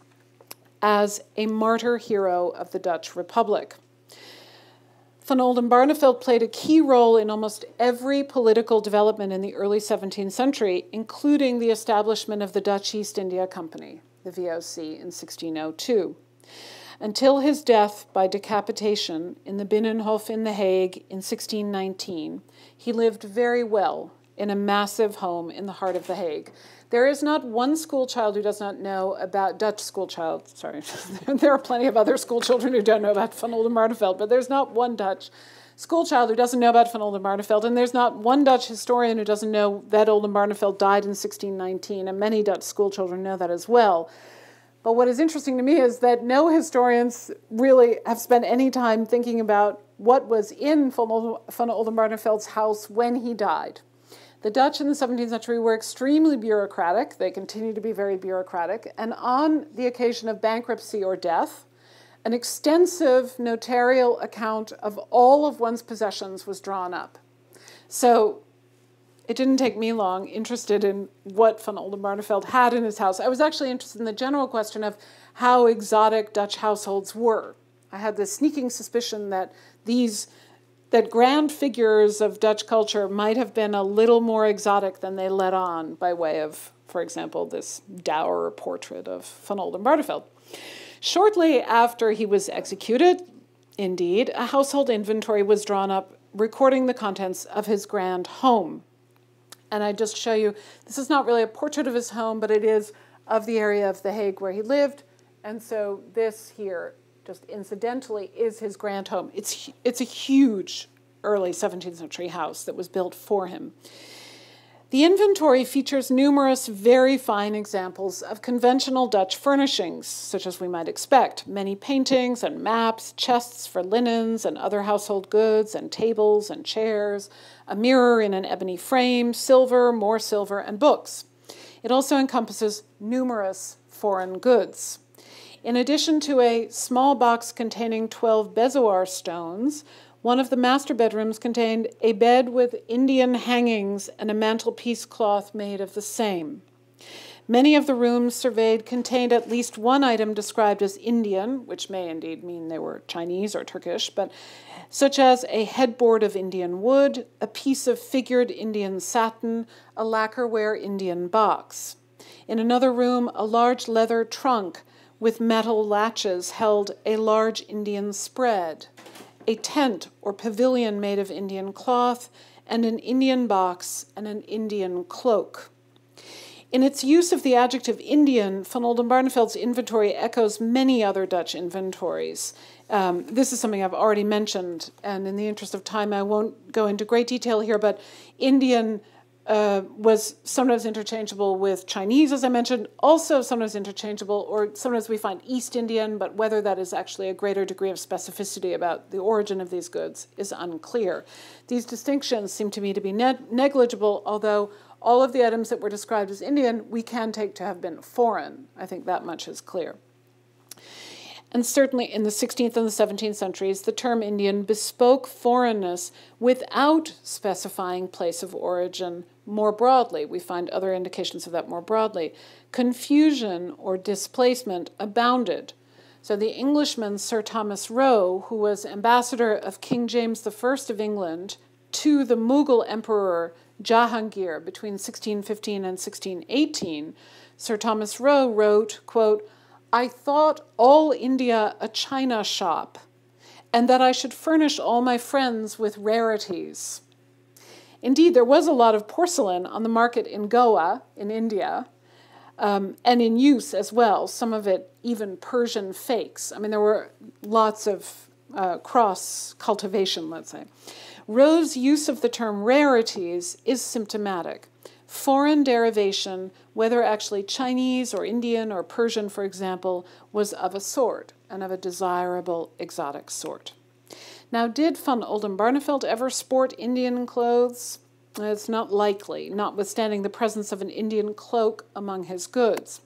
as a martyr hero of the Dutch Republic. Van Oldenbarnevelt played a key role in almost every political development in the early 17th century, including the establishment of the Dutch East India Company, the VOC, in 1602. Until his death by decapitation in the Binnenhof in The Hague in 1619, he lived very well in a massive home in the heart of The Hague. There is not one school child who does not know about Dutch school child. Sorry, there are plenty of other school children who don't know about van Oldenbarnevelt, but there's not one Dutch school child who doesn't know about van Oldenbarnevelt, and there's not one Dutch historian who doesn't know that Oldenbarnevelt died in 1619, and many Dutch school children know that as well. But what is interesting to me is that no historians really have spent any time thinking about what was in van Oldenbarnevelt's house when he died. The Dutch in the 17th century were extremely bureaucratic. They continue to be very bureaucratic. And on the occasion of bankruptcy or death, an extensive notarial account of all of one's possessions was drawn up. So it didn't take me long, interested in what van Oldenbarnevelt had in his house. I was actually interested in the general question of how exotic Dutch households were. I had this sneaking suspicion that that grand figures of Dutch culture might have been a little more exotic than they let on by way of, for example, this dour portrait of van Oldenbarnevelt. Shortly after he was executed, indeed, a household inventory was drawn up recording the contents of his grand home. And I just show you, this is not really a portrait of his home, but it is of the area of The Hague where he lived. And so this here, just incidentally, is his grand home. It's a huge early 17th century house that was built for him. The inventory features numerous very fine examples of conventional Dutch furnishings, such as we might expect. Many paintings and maps, chests for linens and other household goods, and tables and chairs, a mirror in an ebony frame, silver, more silver, and books. It also encompasses numerous foreign goods. In addition to a small box containing 12 bezoar stones, one of the master bedrooms contained a bed with Indian hangings and a mantelpiece cloth made of the same. Many of the rooms surveyed contained at least one item described as Indian, which may indeed mean they were Chinese or Turkish, but such as a headboard of Indian wood, a piece of figured Indian satin, a lacquer ware Indian box. In another room, a large leather trunk with metal latches held a large Indian spread, a tent or pavilion made of Indian cloth, and an Indian box and an Indian cloak. In its use of the adjective Indian, van Oldenbarnevelt's inventory echoes many other Dutch inventories. This is something I've already mentioned, and in the interest of time, I won't go into great detail here, but Indian was sometimes interchangeable with Chinese, as I mentioned, also sometimes interchangeable, or sometimes we find East Indian, but whether that is actually a greater degree of specificity about the origin of these goods is unclear. These distinctions seem to me to be negligible, although all of the items that were described as Indian we can take to have been foreign. I think that much is clear. And certainly in the 16th and the 17th centuries, the term Indian bespoke foreignness without specifying place of origin more broadly. We find other indications of that more broadly. Confusion or displacement abounded. So the Englishman Sir Thomas Roe, who was ambassador of King James I of England to the Mughal Emperor Jahangir between 1615 and 1618, Sir Thomas Roe wrote, quote, "I thought all India a china shop, and that I should furnish all my friends with rarities." Indeed, there was a lot of porcelain on the market in Goa, in India, and in use as well, some of it even Persian fakes. I mean, there were lots of cross-cultivation, let's say. Roe's use of the term rarities is symptomatic. Foreign derivation, whether actually Chinese or Indian or Persian, for example, was of a sort. and of a desirable exotic sort. Now, did van Oldenbarneveld ever sport Indian clothes? It's not likely, notwithstanding the presence of an Indian cloak among his goods.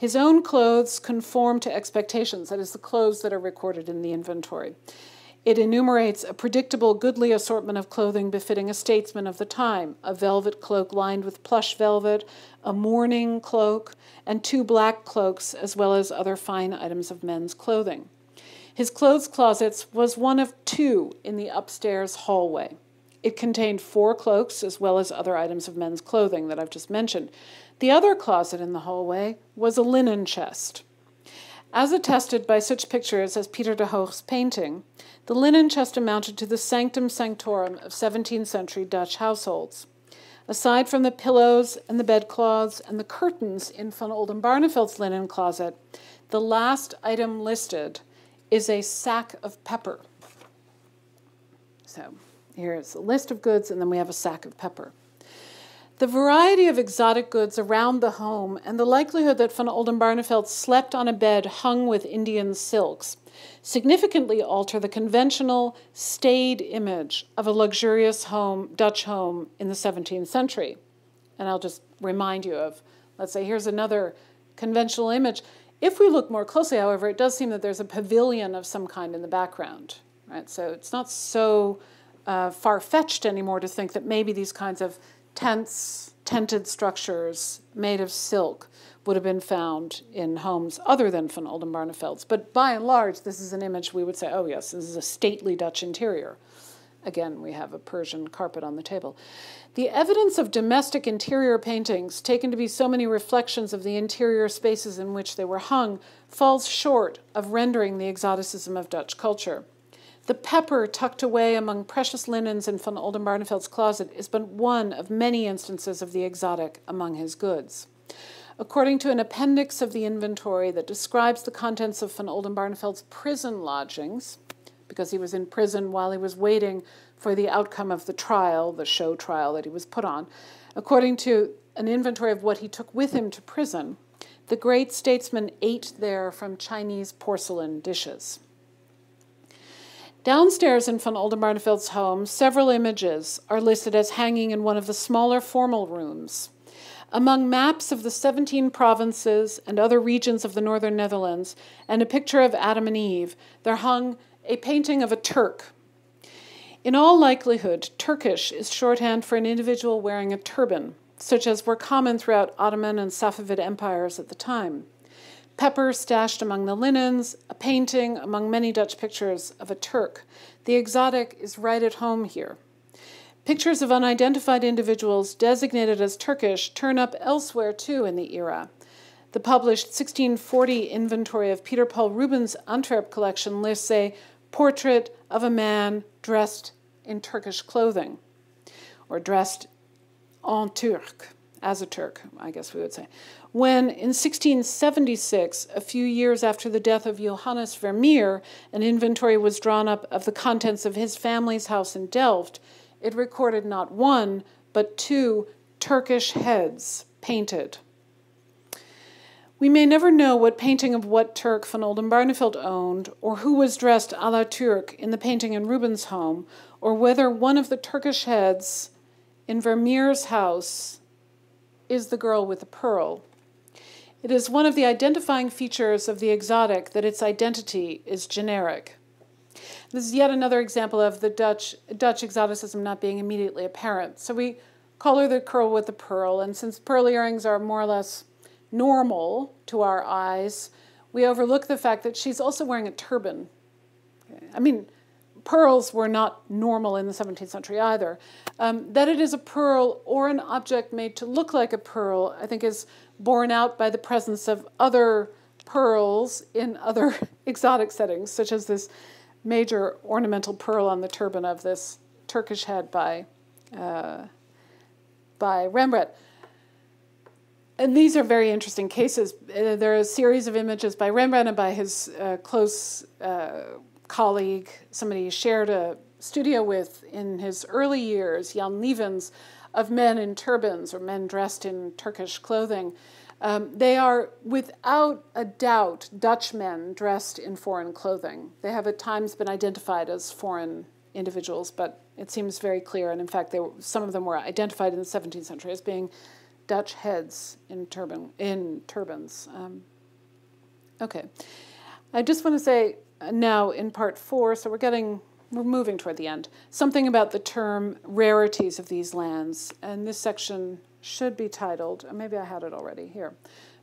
His own clothes conform to expectations, that is, the clothes that are recorded in the inventory. It enumerates a predictable, goodly assortment of clothing befitting a statesman of the time, a velvet cloak lined with plush velvet, a mourning cloak, and 2 black cloaks, as well as other fine items of men's clothing. His clothes closet was one of 2 in the upstairs hallway. It contained 4 cloaks, as well as other items of men's clothing that I've just mentioned. The other closet in the hallway was a linen chest. As attested by such pictures as Peter de Hoog's painting, the linen chest amounted to the sanctum sanctorum of 17th century Dutch households. Aside from the pillows and the bedcloths and the curtains in van Oldenbarneveld's linen closet, the last item listed is a sack of pepper. So here's a list of goods, and then we have a sack of pepper. The variety of exotic goods around the home and the likelihood that van Oldenbarneveld slept on a bed hung with Indian silks significantly alter the conventional, staid image of a luxurious Dutch home in the 17th century. And I'll just remind you of, let's say, here's another conventional image. If we look more closely, however, it does seem that there's a pavilion of some kind in the background, right? So it's not so far-fetched anymore to think that maybe these kinds of tented structures made of silk would have been found in homes other than van Oldenbarneveld's. But by and large, this is an image we would say, oh yes, this is a stately Dutch interior. Again, we have a Persian carpet on the table. The evidence of domestic interior paintings, taken to be so many reflections of the interior spaces in which they were hung, falls short of rendering the exoticism of Dutch culture. The pepper tucked away among precious linens in van Oldenbarneveld's closet is but one of many instances of the exotic among his goods. According to an appendix of the inventory that describes the contents of van Oldenbarneveld's prison lodgings, because he was in prison while he was waiting for the outcome of the trial, the show trial that he was put on, according to an inventory of what he took with him to prison, the great statesman ate there from Chinese porcelain dishes. Downstairs in van Oldenbarneveld's home, several images are listed as hanging in one of the smaller formal rooms. Among maps of the 17 provinces and other regions of the northern Netherlands and a picture of Adam and Eve, there hung a painting of a Turk. In all likelihood, Turkish is shorthand for an individual wearing a turban, such as were common throughout Ottoman and Safavid empires at the time. Pepper stashed among the linens, a painting among many Dutch pictures of a Turk. The exotic is right at home here. Pictures of unidentified individuals designated as Turkish turn up elsewhere too in the era. The published 1640 inventory of Peter Paul Rubens' Antwerp collection lists a portrait of a man dressed in Turkish clothing, or dressed en Turc, as a Turk, I guess we would say. When, in 1676, a few years after the death of Johannes Vermeer, an inventory was drawn up of the contents of his family's house in Delft, it recorded not 1, but 2 Turkish heads painted. We may never know what painting of what Turk van Oldenbarneveld owned, or who was dressed à la Turc in the painting in Rubens' home, or whether one of the Turkish heads in Vermeer's house is the girl with the pearl. It is one of the identifying features of the exotic that its identity is generic. This is yet another example of the Dutch exoticism not being immediately apparent. So we call her the girl with the pearl, and since pearl earrings are more or less normal to our eyes, we overlook the fact that she's also wearing a turban. Okay. I mean, pearls were not normal in the 17th century either. That it is a pearl or an object made to look like a pearl, I think, is borne out by the presence of other pearls in other exotic settings, such as this major ornamental pearl on the turban of this Turkish head by Rembrandt. And these are very interesting cases. There are a series of images by Rembrandt and by his close colleague, somebody he shared a studio with in his early years, Jan Lievens, of men in turbans or men dressed in Turkish clothing. They are, without a doubt, Dutchmen dressed in foreign clothing. They have at times been identified as foreign individuals, but it seems very clear, and in fact, some of them were identified in the 17th century as being Dutch heads in turbans. Okay. I just want to say now in part 4, so we're moving toward the end, something about the term rarities of these lands, and this section should be titled, maybe I had it already here,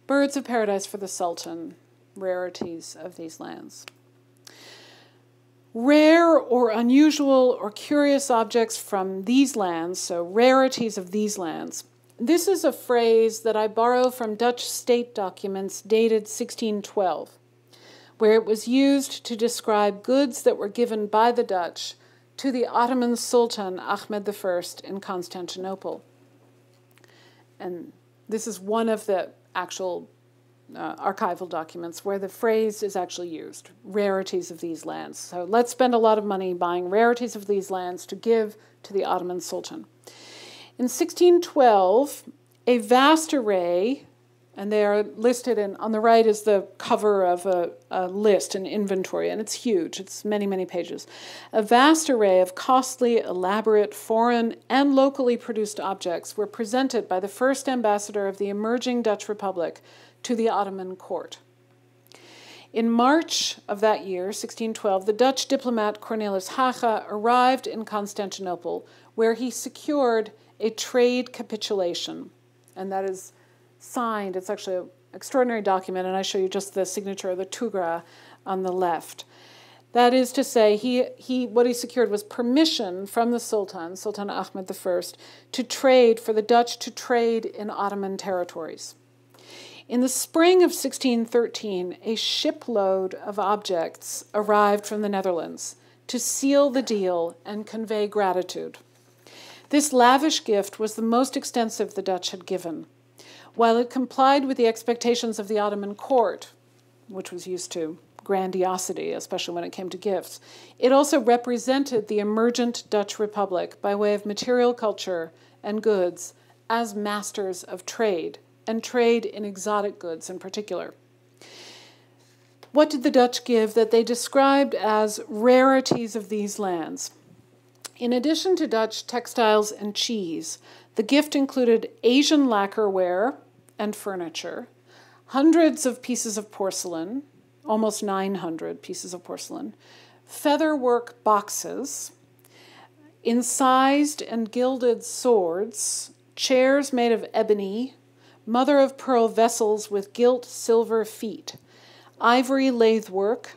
Birds of Paradise for the Sultan, Rarities of These Lands. Rare or unusual or curious objects from these lands, so rarities of these lands. This is a phrase that I borrow from Dutch state documents dated 1612, where it was used to describe goods that were given by the Dutch to the Ottoman Sultan Ahmed I in Constantinople. And this is one of the actual archival documents where the phrase is actually used, rarities of these lands. So let's spend a lot of money buying rarities of these lands to give to the Ottoman Sultan. In 1612, a vast array, and they are listed on the right is the cover of a list, an inventory, and it's huge. It's many, many pages. A vast array of costly, elaborate, foreign, and locally produced objects were presented by the first ambassador of the emerging Dutch Republic to the Ottoman court. In March of that year, 1612, the Dutch diplomat Cornelis Haga arrived in Constantinople, where he secured a trade capitulation, and that is signed. It's actually an extraordinary document, and I show you just the signature of the Tugra on the left. That is to say, what he secured was permission from the Sultan, Sultan Ahmed I, to trade, for the Dutch to trade in Ottoman territories. In the spring of 1613, a shipload of objects arrived from the Netherlands to seal the deal and convey gratitude. This lavish gift was the most extensive the Dutch had given. While it complied with the expectations of the Ottoman court, which was used to grandiosity, especially when it came to gifts, it also represented the emergent Dutch Republic by way of material culture and goods as masters of trade, and trade in exotic goods in particular. What did the Dutch give that they described as rarities of these lands? In addition to Dutch textiles and cheese, the gift included Asian lacquer ware and furniture, hundreds of pieces of porcelain, almost 900 pieces of porcelain, featherwork boxes, incised and gilded swords, chairs made of ebony, mother-of-pearl vessels with gilt silver feet, ivory lathework,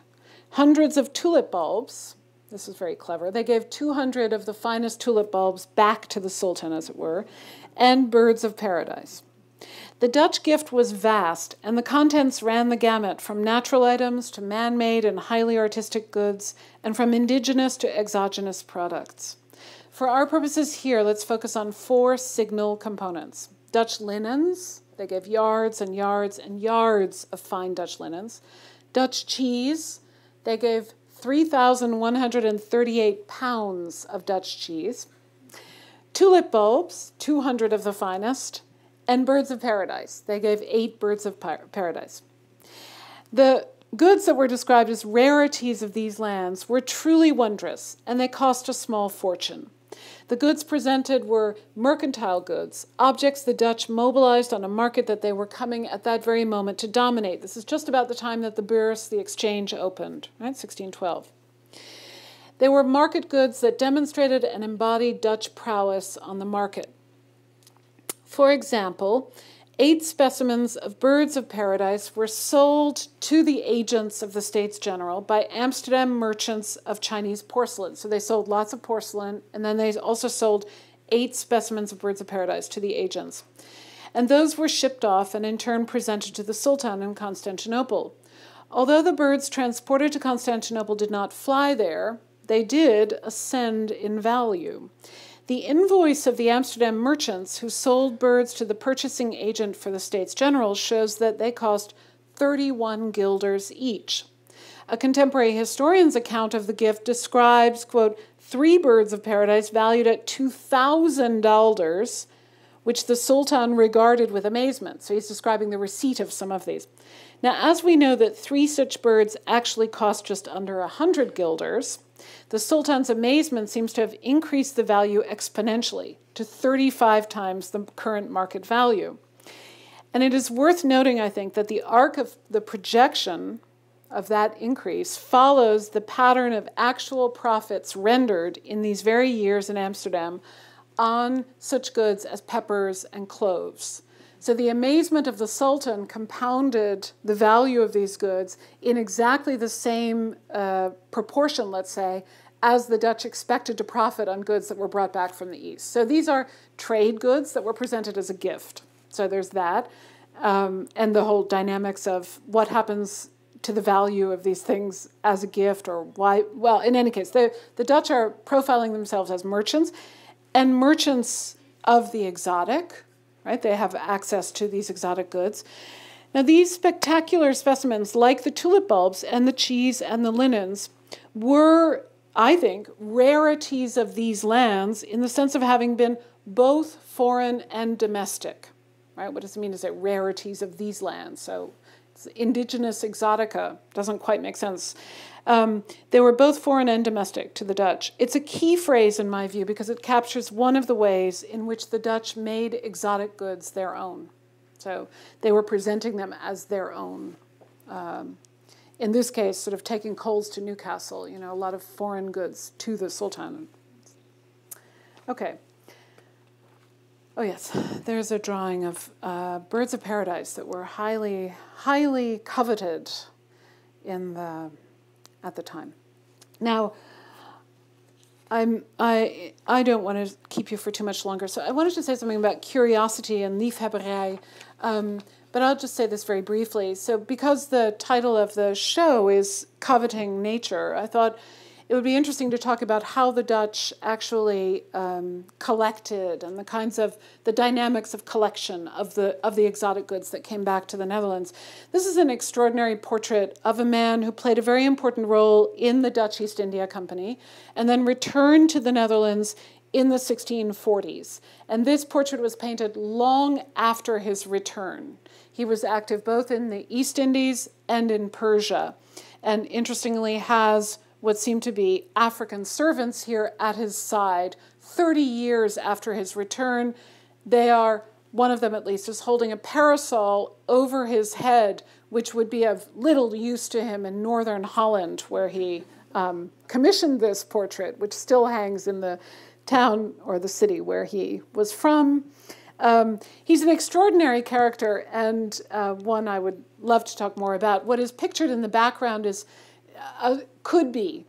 hundreds of tulip bulbs. This is very clever. They gave 200 of the finest tulip bulbs back to the Sultan, as it were, and birds of paradise. The Dutch gift was vast, and the contents ran the gamut from natural items to man-made and highly artistic goods, and from indigenous to exogenous products. For our purposes here, let's focus on 4 signal components. Dutch linens, they gave yards and yards and yards of fine Dutch linens. Dutch cheese, they gave 3,138 pounds of Dutch cheese. Tulip bulbs, 200 of the finest, and birds of paradise. They gave 8 birds of paradise. The goods that were described as rarities of these lands were truly wondrous, and they cost a small fortune. The goods presented were mercantile goods, objects the Dutch mobilized on a market that they were coming at that very moment to dominate. This is just about the time that the Beurs, the exchange, opened, right, 1612. They were market goods that demonstrated and embodied Dutch prowess on the market. For example, 8 specimens of birds of paradise were sold to the agents of the States General by Amsterdam merchants of Chinese porcelain. So they sold lots of porcelain, and then they also sold 8 specimens of birds of paradise to the agents. And those were shipped off and in turn presented to the Sultan in Constantinople. Although the birds transported to Constantinople did not fly there, they did ascend in value. The invoice of the Amsterdam merchants who sold birds to the purchasing agent for the States General shows that they cost 31 guilders each. A contemporary historian's account of the gift describes, quote, 3 birds of paradise valued at $2,000 which the Sultan regarded with amazement. So he's describing the receipt of some of these. Now, as we know that 3 such birds actually cost just under 100 guilders, the Sultan's amazement seems to have increased the value exponentially to 35 times the current market value. And it is worth noting, I think, that the arc of the projection of that increase follows the pattern of actual profits rendered in these very years in Amsterdam on such goods as peppers and cloves. So the amazement of the Sultan compounded the value of these goods in exactly the same proportion, let's say, as the Dutch expected to profit on goods that were brought back from the East. So these are trade goods that were presented as a gift. So there's that, and the whole dynamics of what happens to the value of these things as a gift, or why. Well, in any case, the Dutch are profiling themselves as merchants, and merchants of the exotic, right? They have access to these exotic goods. Now, these spectacular specimens, like the tulip bulbs and the cheese and the linens, were, I think, rarities of these lands in the sense of having been both foreign and domestic, right? What does it mean to say rarities of these lands? So it's indigenous exotica doesn't quite make sense. They were both foreign and domestic to the Dutch. It's a key phrase in my view because it captures one of the ways in which the Dutch made exotic goods their own. So they were presenting them as their own. In this case, sort of taking coals to Newcastle, you know, a lot of foreign goods to the Sultan. Okay. Oh yes, there's a drawing of birds of paradise that were highly, highly coveted at the time. Now, I don't want to keep you for too much longer, so I wanted to say something about curiosity and liefhebberij, but I'll just say this very briefly. So because the title of the show is Coveting Nature, I thought it would be interesting to talk about how the Dutch actually collected and the dynamics of collection of the exotic goods that came back to the Netherlands. This is an extraordinary portrait of a man who played a very important role in the Dutch East India Company and then returned to the Netherlands in the 1640s. And this portrait was painted long after his return. He was active both in the East Indies and in Persia, and interestingly has what seem to be African servants here at his side 30 years after his return. They are, one of them at least, is holding a parasol over his head, which would be of little use to him in northern Holland, where he commissioned this portrait, which still hangs in the town or the city where he was from. He's an extraordinary character and one I would love to talk more about. What is pictured in the background is could be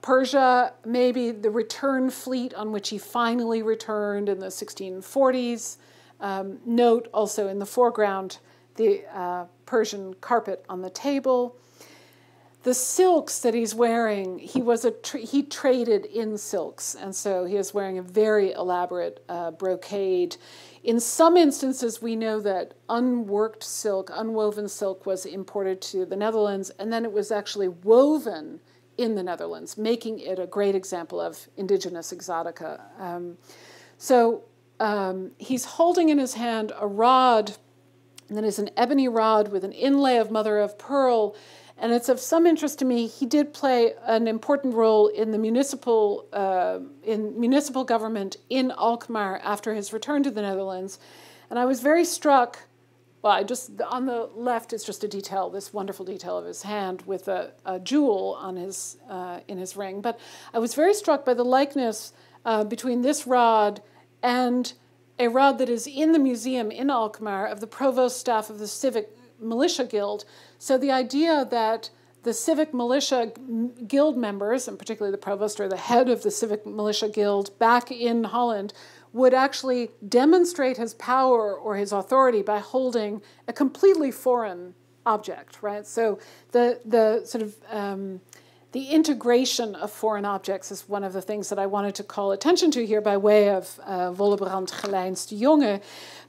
Persia, maybe the return fleet on which he finally returned in the 1640s. Note also in the foreground the Persian carpet on the table. The silks that he's wearing, he traded in silks, and so he is wearing a very elaborate brocade. In some instances, we know that unworked silk, unwoven silk was imported to the Netherlands, and then it was actually woven in the Netherlands, making it a great example of indigenous exotica. He's holding in his hand a rod that is an ebony rod with an inlay of mother of pearl. And it's of some interest to me. He did play an important role in the municipal government in Alkmaar after his return to the Netherlands. And I was very struck. Well, on the left is just a detail, this wonderful detail of his hand with a jewel on his in his ring. But I was very struck by the likeness between this rod and a rod that is in the museum in Alkmaar of the provost staff of the Civic Militia Guild. So the idea that the Civic Militia Guild members, and particularly the provost or the head of the Civic Militia Guild back in Holland, would actually demonstrate his power or his authority by holding a completely foreign object, right? So the sort of the integration of foreign objects is one of the things that I wanted to call attention to here by way of Wollebrand Gelijns de Jonge.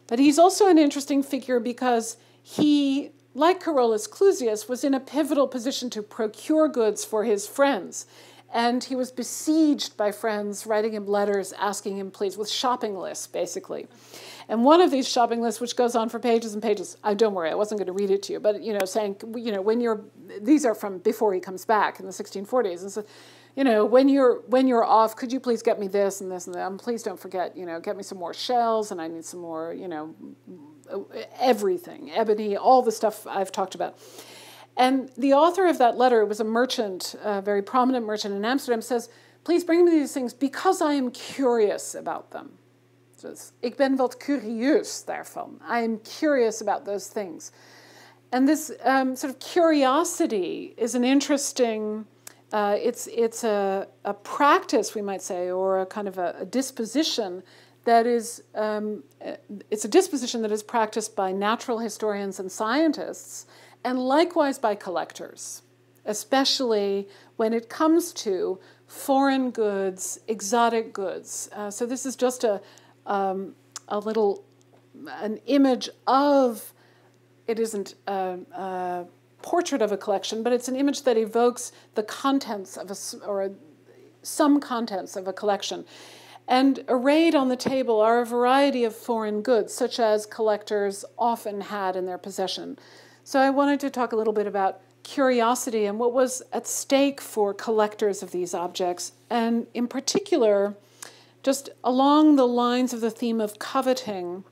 But he's also an interesting figure because he, like Carolus Clusius, was in a pivotal position to procure goods for his friends. And he was besieged by friends writing him letters asking him, please, with shopping lists, basically. And one of these shopping lists, which goes on for pages and pages, don't worry, I wasn't going to read it to you, but, saying, these are from before he comes back in the 1640s. And so, when you're off, could you please get me this and this and that? And please don't forget, get me some more shells, and I need some more, everything, ebony, all the stuff I've talked about. And the author of that letter was a merchant, a very prominent merchant in Amsterdam, says, please bring me these things because I am curious about them. Dus, ik ben wat curieus daarvan. I am curious about those things. And this sort of curiosity is an interesting, it's a practice, we might say, or a kind of a disposition that is, it's a disposition that is practiced by natural historians and scientists, and likewise by collectors, especially when it comes to foreign goods, exotic goods. So this is just an image of, it isn't a portrait of a collection, but it's an image that evokes the contents of some contents of a collection. And arrayed on the table are a variety of foreign goods, such as collectors often had in their possession. So I wanted to talk a little bit about curiosity and what was at stake for collectors of these objects, and in particular, just along the lines of the theme of coveting.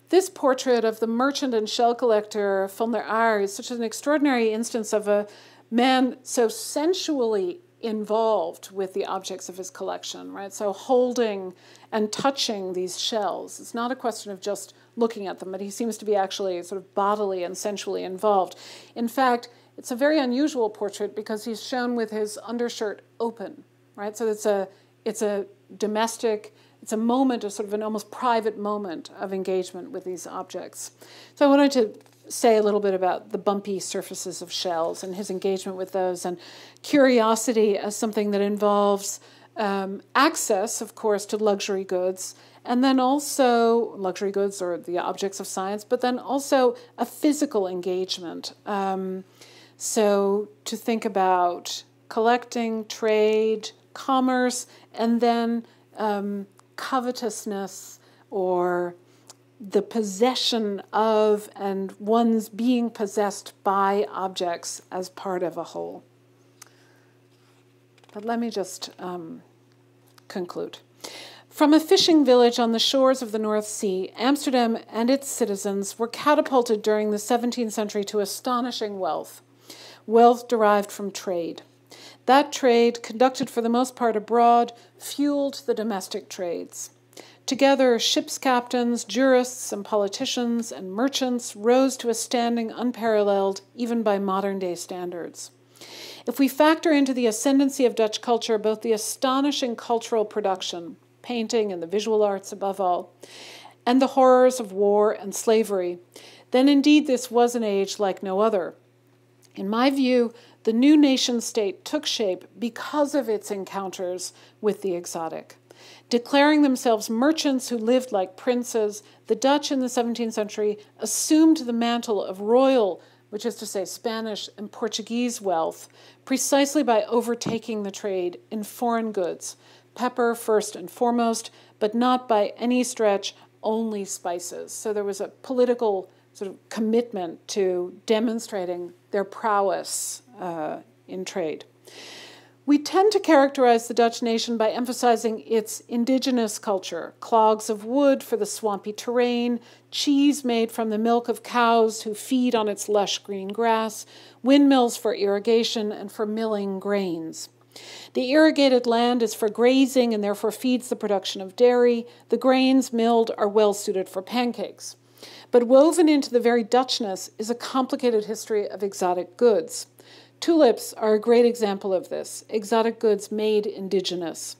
This portrait of the merchant and shell collector van der Aar is such an extraordinary instance of a man so sensually involved with the objects of his collection, right? So holding and touching these shells. It's not a question of just looking at them, but he seems to be actually sort of bodily and sensually involved. In fact, it's a very unusual portrait because he's shown with his undershirt open, right? So it's a domestic, it's a moment, a sort of an almost private moment of engagement with these objects. So I wanted to say a little bit about the bumpy surfaces of shells and his engagement with those, and curiosity as something that involves access, of course, to luxury goods, and then also luxury goods or the objects of science, but then also a physical engagement. So to think about collecting, trade, commerce, and then covetousness, or the possession of and one's being possessed by objects as part of a whole. But let me just conclude. From a fishing village on the shores of the North Sea, Amsterdam and its citizens were catapulted during the 17th century to astonishing wealth derived from trade. That trade, conducted for the most part abroad, fueled the domestic trades. Together, ship's captains, jurists, and politicians and merchants rose to a standing unparalleled even by modern-day standards. If we factor into the ascendancy of Dutch culture both the astonishing cultural production, painting and the visual arts above all, and the horrors of war and slavery, then indeed this was an age like no other. In my view, the new nation-state took shape because of its encounters with the exotic. Declaring themselves merchants who lived like princes, the Dutch in the 17th century assumed the mantle of royal, which is to say Spanish and Portuguese wealth, precisely by overtaking the trade in foreign goods, pepper first and foremost, but not by any stretch only spices. So there was a political sort of commitment to demonstrating their prowess in trade. We tend to characterize the Dutch nation by emphasizing its indigenous culture, clogs of wood for the swampy terrain, cheese made from the milk of cows who feed on its lush green grass, windmills for irrigation and for milling grains. The irrigated land is for grazing and therefore feeds the production of dairy. The grains milled are well suited for pancakes. But woven into the very Dutchness is a complicated history of exotic goods. Tulips are a great example of this, exotic goods made indigenous.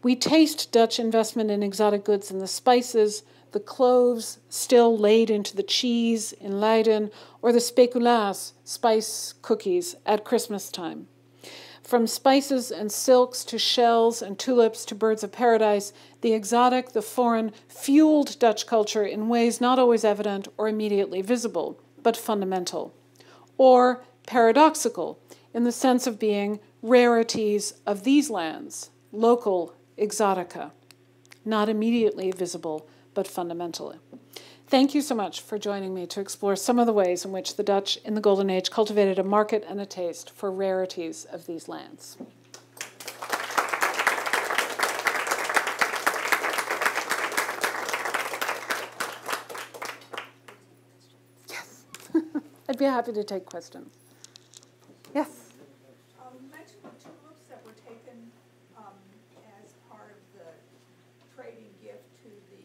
We taste Dutch investment in exotic goods in the spices, the cloves still laid into the cheese in Leiden, or the speculaas, spice cookies, at Christmas time. From spices and silks to shells and tulips to birds of paradise, the exotic, the foreign, fueled Dutch culture in ways not always evident or immediately visible, but fundamental. Or paradoxical, in the sense of being rarities of these lands, local exotica, not immediately visible, but fundamentally. Thank you so much for joining me to explore some of the ways in which the Dutch in the Golden Age cultivated a market and a taste for rarities of these lands. Yes. I'd be happy to take questions. Yes. You mentioned the tulips that were taken as part of the trading gift to the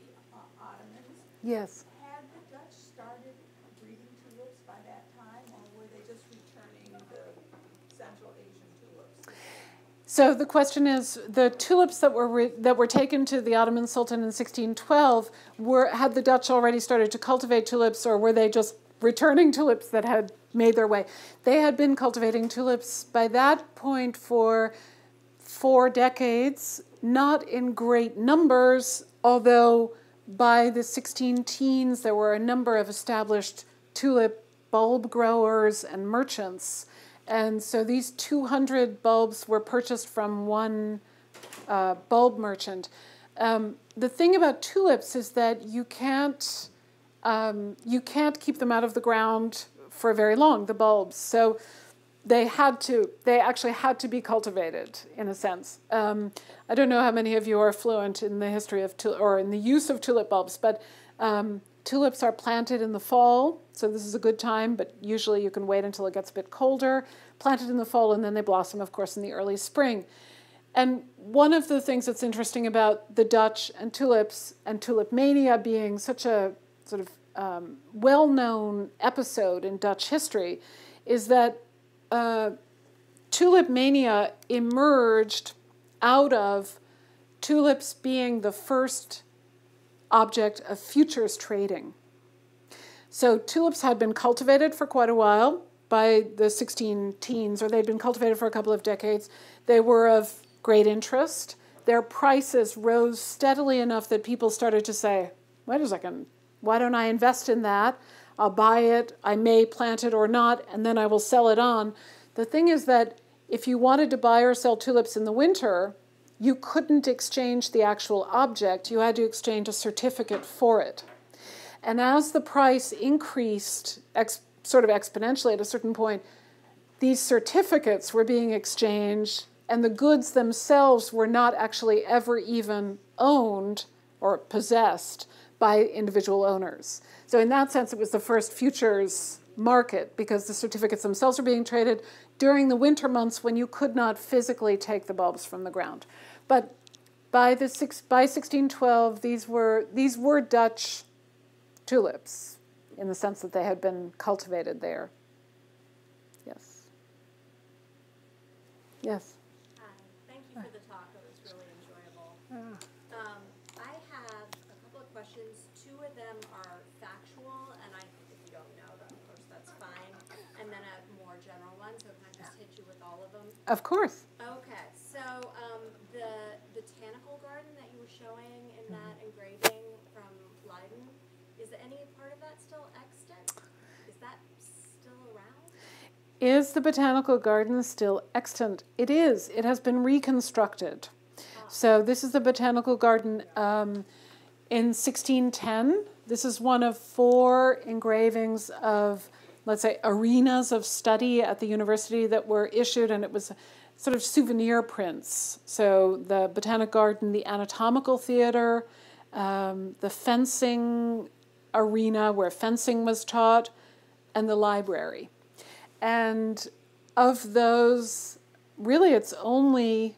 Ottomans. Yes. Had the Dutch started breeding tulips by that time, or were they just returning the Central Asian tulips? So the question is, the tulips that were taken to the Ottoman Sultan in 1612, had the Dutch already started to cultivate tulips, or were they just returning tulips that had made their way? They had been cultivating tulips by that point for 4 decades, not in great numbers, although by the 16 teens there were a number of established tulip bulb growers and merchants. And so these 200 bulbs were purchased from one bulb merchant. The thing about tulips is that you can't keep them out of the ground for very long, the bulbs. So they actually had to be cultivated, in a sense. I don't know how many of you are fluent in the history of or in the use of tulip bulbs, but tulips are planted in the fall, so this is a good time, but usually you can wait until it gets a bit colder. Planted in the fall, and then they blossom, of course, in the early spring. And one of the things that's interesting about the Dutch and tulips, and tulip mania being such a sort of well-known episode in Dutch history, is that tulip mania emerged out of tulips being the first object of futures trading. So tulips had been cultivated for quite a while by the 16 teens, or they'd been cultivated for a couple of decades. They were of great interest. Their prices rose steadily enough that people started to say, wait a second, why don't I invest in that? I'll buy it, I may plant it or not, and then I will sell it on. The thing is that if you wanted to buy or sell tulips in the winter, you couldn't exchange the actual object. You had to exchange a certificate for it. And as the price increased sort of exponentially at a certain point, these certificates were being exchanged, and the goods themselves were not actually ever even owned or possessed by individual owners. So in that sense, it was the first futures market, because the certificates themselves were being traded during the winter months when you could not physically take the bulbs from the ground. But by 1612, these were Dutch tulips, in the sense that they had been cultivated there. Yes. Yes. Thank you for the talk. It was really enjoyable. I have a couple of questions. 2 of them are factual, and if you don't know them, of course, that's fine. And then a more general one, so can I just hit you with all of them? Of course. Okay. So the Botanical Garden that you were showing in that engraving from Leiden, is any part of that still extant? Is that still around? Is the Botanical Garden still extant? It is. It has been reconstructed. So this is the Botanical Garden in 1610. This is one of 4 engravings of, let's say, arenas of study at the university that were issued, and it was sort of souvenir prints. So the Botanic Garden, the Anatomical Theater, the fencing arena where fencing was taught, and the library. And of those, really it's only,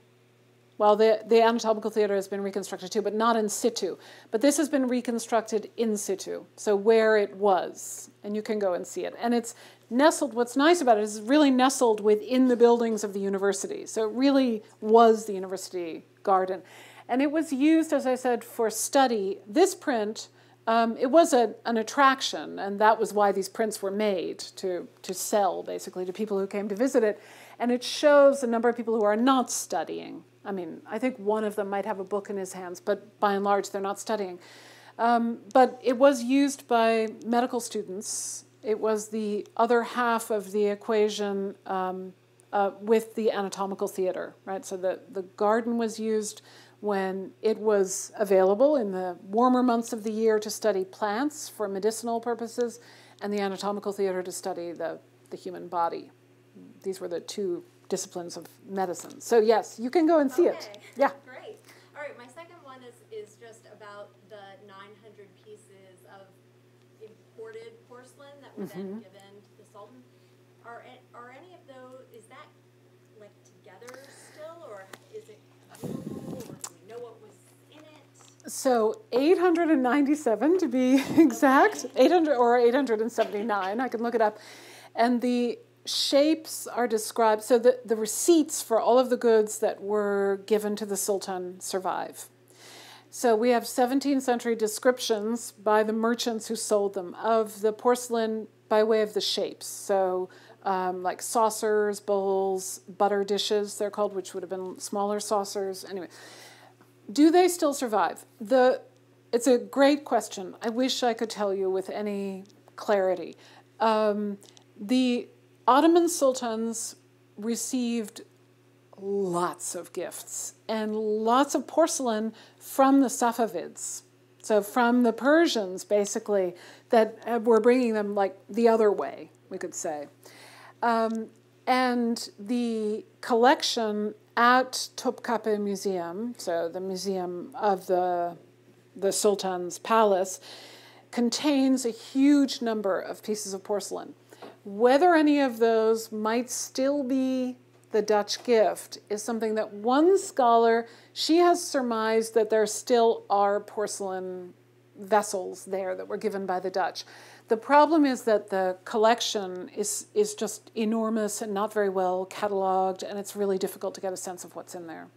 well, the Anatomical Theater has been reconstructed too, but not in situ. But this has been reconstructed in situ, so where it was, and you can go and see it. And it's nestled, what's nice about it is it's really nestled within the buildings of the university. So it really was the university garden. And it was used, as I said, for study. This print, it was an attraction, and that was why these prints were made, to sell, basically, to people who came to visit it. And it shows a number of people who are not studying. I mean, I think one of them might have a book in his hands, but by and large, they're not studying. But it was used by medical students. It was the other half of the equation of with the anatomical theater, right? So the garden was used when it was available in the warmer months of the year to study plants for medicinal purposes, and the anatomical theater to study the human body. These were the two disciplines of medicine. So yes, you can go and see it. Yeah. Great. All right, my second one is just about the 900 pieces of imported porcelain that were then given to the Sultan. Are any of those, is that like together still, or is it viewable, or do we know what was in it? So 897 to be exact, 800 or 879, I can look it up. And the shapes are described, so the receipts for all of the goods that were given to the Sultan survive. So we have 17th century descriptions by the merchants who sold them of the porcelain by way of the shapes. So like saucers, bowls, butter dishes, they're called, which would have been smaller saucers. Anyway, do they still survive? It's a great question. I wish I could tell you with any clarity. The Ottoman sultans received lots of gifts and lots of porcelain from the Safavids. So from the Persians, basically, that were bringing them like the other way, we could say. And the collection at Topkapi Museum, so the museum of the Sultan's palace, contains a huge number of pieces of porcelain. Whether any of those might still be the Dutch gift is something that one scholar, she has surmised that there still are porcelain vessels there that were given by the Dutch. The problem is that the collection is just enormous and not very well cataloged, and it's really difficult to get a sense of what's in there.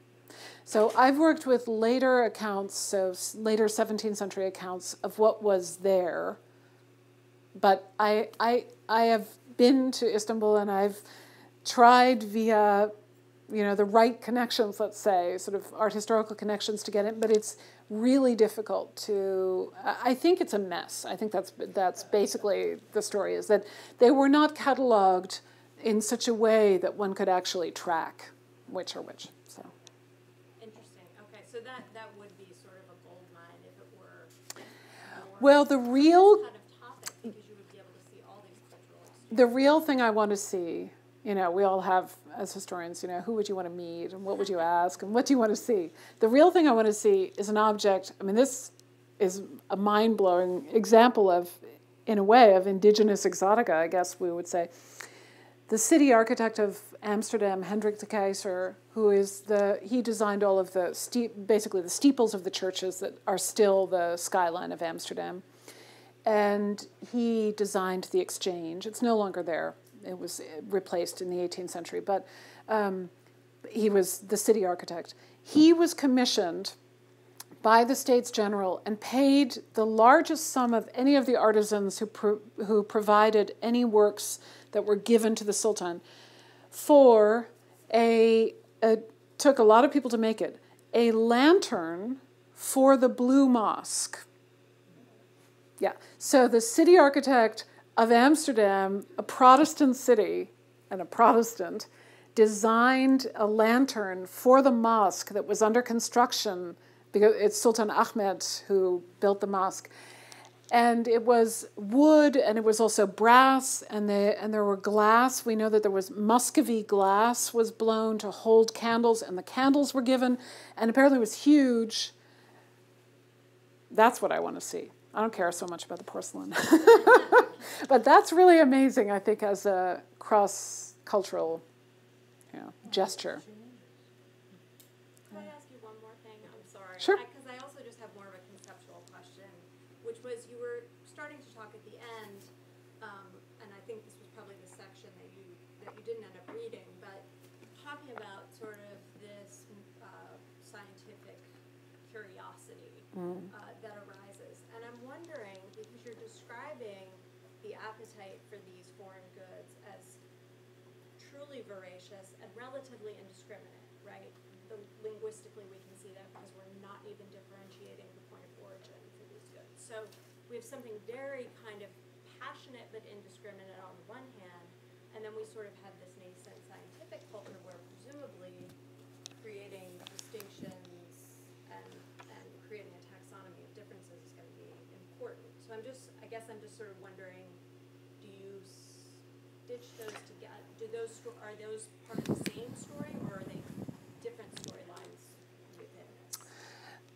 So I've worked with later accounts, so later 17th century accounts of what was there, but I have been to Istanbul and I've tried via, the right connections, let's say, sort of art historical connections to get it, but it's really difficult to, I think it's a mess. I think that's basically the story, is that they were not cataloged in such a way that one could actually track which are which. So. Interesting. Okay, so that would be sort of a gold mine if it were more well, the real kind of topic, because you would be able to see all these cultural exchanges. The real thing I want to see, we all have, as historians, who would you want to meet and what would you ask and what do you want to see? The real thing I want to see is an object. I mean, this is a mind-blowing example of, in a way, of indigenous exotica, I guess we would say. The city architect of Amsterdam, Hendrik de Keyser, he designed all of basically the steeples of the churches that are still the skyline of Amsterdam. And he designed the Exchange. It's no longer there. It was replaced in the 18th century, but he was the city architect. He was commissioned by the States General and paid the largest sum of any of the artisans who provided any works that were given to the Sultan for took a lot of people to make it, a lantern for the Blue Mosque. Yeah, so the city architect of Amsterdam, a Protestant city and a Protestant, designed a lantern for the mosque that was under construction, because it's Sultan Ahmed who built the mosque. And it was wood, and it was also brass, and there were glass. We know that there was Muscovy glass was blown to hold candles, and the candles were given, and apparently it was huge. That's what I want to see. I don't care so much about the porcelain. But that's really amazing, I think, as a cross-cultural gesture. Can I ask you one more thing? I'm sorry. Sure. Because I also just have more of a conceptual question, which was you were starting to talk at the end, and I think this was probably the section that you didn't end up reading, but talking about sort of this scientific curiosity that arises. And I'm wondering, because you're describing the appetite for these foreign goods as truly voracious and relatively indiscriminate, right? Linguistically, we can see that because we're not even differentiating the point of origin for these goods. So we have something very kind of passionate but indiscriminate on one hand, and then we sort of have this nascent scientific culture where presumably creating distinctions and creating a taxonomy of differences is going to be important. So I guess I'm just sort of wondering, do you stitch those together? Are those part of the same story, or are they different storylines within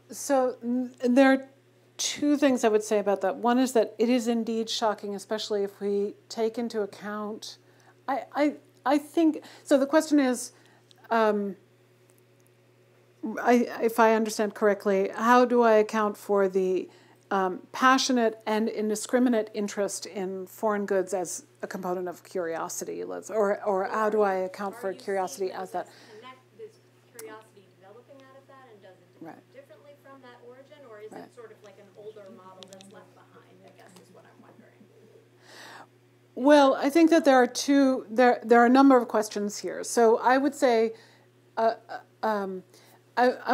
this? So there are two things I would say about that. One is that it is indeed shocking, especially if we take into account, I think, so the question is, if I understand correctly, how do I account for the passionate and indiscriminate interest in foreign goods as a component of curiosity, or how do I account for curiosity as that? Is curiosity developing out of that, and does it develop differently from that origin, or is it sort of like an older model that's left behind, I guess is what I'm wondering. Well, I think that there are a number of questions here. So I would say, I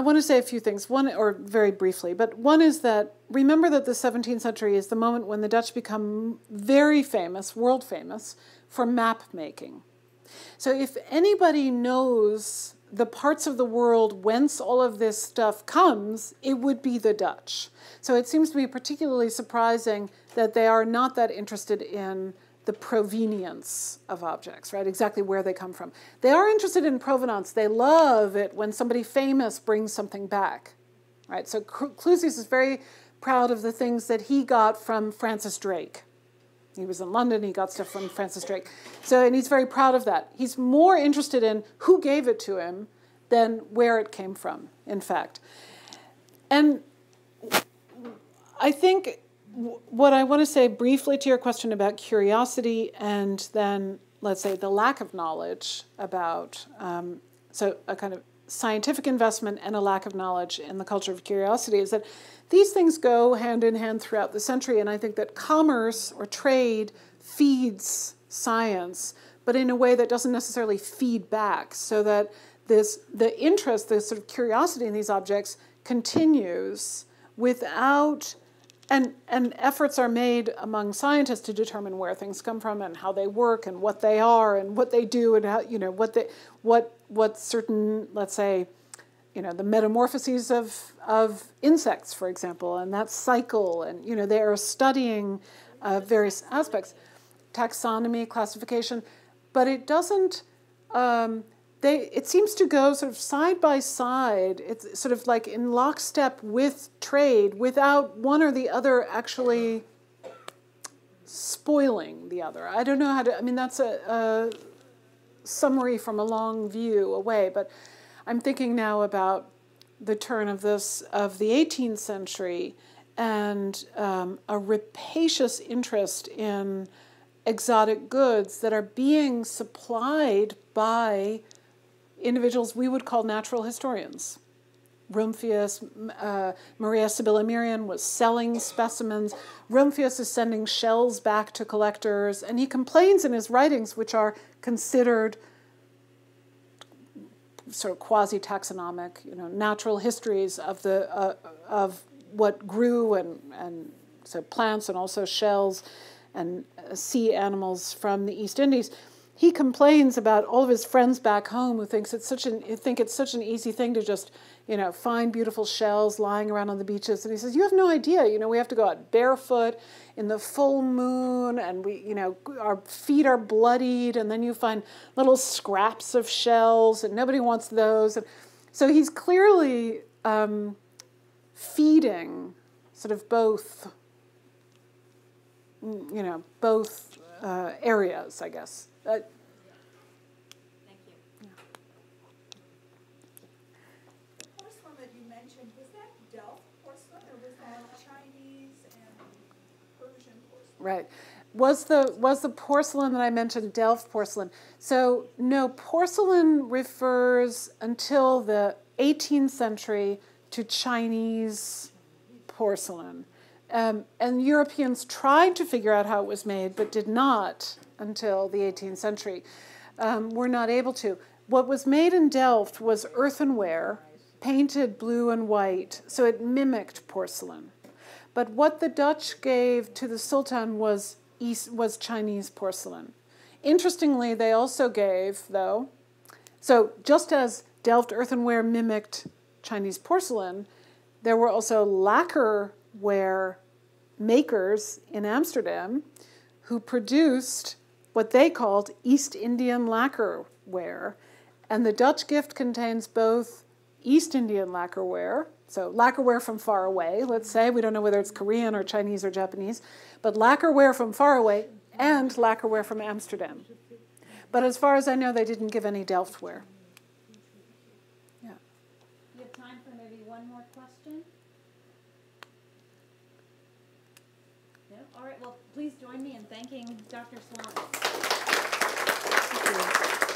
want to say a few things. One, or very briefly, but one is that remember that the 17th century is the moment when the Dutch become very famous, world famous, for map making. So if anybody knows the parts of the world whence all of this stuff comes, it would be the Dutch. So it seems to be particularly surprising that they are not that interested in the provenience of objects, right? Exactly where they come from. They are interested in provenance. They love it when somebody famous brings something back, right? So Clusius is very proud of the things that he got from Francis Drake. He was in London, he got stuff from Francis Drake. So, and he's very proud of that. He's more interested in who gave it to him than where it came from, in fact. And I think what I want to say briefly to your question about curiosity and then, let's say, the lack of knowledge about, so a kind of scientific investment and a lack of knowledge in the culture of curiosity is that these things go hand in hand throughout the century, and I think that commerce or trade feeds science, but in a way that doesn't necessarily feed back, so that the interest, the sort of curiosity in these objects continues without, and efforts are made among scientists to determine where things come from and how they work and what they are and what they do and how, what certain, let's say, the metamorphoses of insects, for example, and that cycle, and they are studying various aspects, taxonomy, classification, but it doesn't. It seems to go sort of side by side. It's sort of like in lockstep with trade, without one or the other actually spoiling the other. I don't know how to. I mean, that's a summary from a long view away, but I'm thinking now about the turn of the 18th century and a rapacious interest in exotic goods that are being supplied by individuals we would call natural historians. Rumphius, Maria Sibylla Merian was selling specimens. Rumphius is sending shells back to collectors, and he complains in his writings, which are considered sort of quasi-taxonomic, natural histories of of what grew and so plants and also shells and sea animals from the East Indies. He complains about all of his friends back home who think it's such an easy thing to just find beautiful shells lying around on the beaches, and he says, you have no idea. We have to go out barefoot in the full moon, and our feet are bloodied, and then you find little scraps of shells, and nobody wants those. And so he's clearly feeding sort of both areas, I guess. Thank you. The porcelain that you mentioned, was that Delft porcelain, or was that Chinese and Persian porcelain? Right. Was the porcelain that I mentioned Delft porcelain? So no, porcelain refers until the 18th century to Chinese porcelain. And Europeans tried to figure out how it was made, but did not until the 18th century. Were not able to. What was made in Delft was earthenware, painted blue and white, so it mimicked porcelain. But what the Dutch gave to the Sultan was Chinese porcelain. Interestingly, they also gave, though, so just as Delft earthenware mimicked Chinese porcelain, there were also lacquer ware makers in Amsterdam who produced what they called East Indian lacquer ware. And the Dutch gift contains both East Indian lacquer ware, so lacquer ware from far away, let's say, we don't know whether it's Korean or Chinese or Japanese, but lacquer ware from far away and lacquer ware from Amsterdam. But as far as I know, they didn't give any Delft ware. Yeah. You have time for maybe one more question? No? All right, well, please join me in thanking Dr. Swan. Thank you.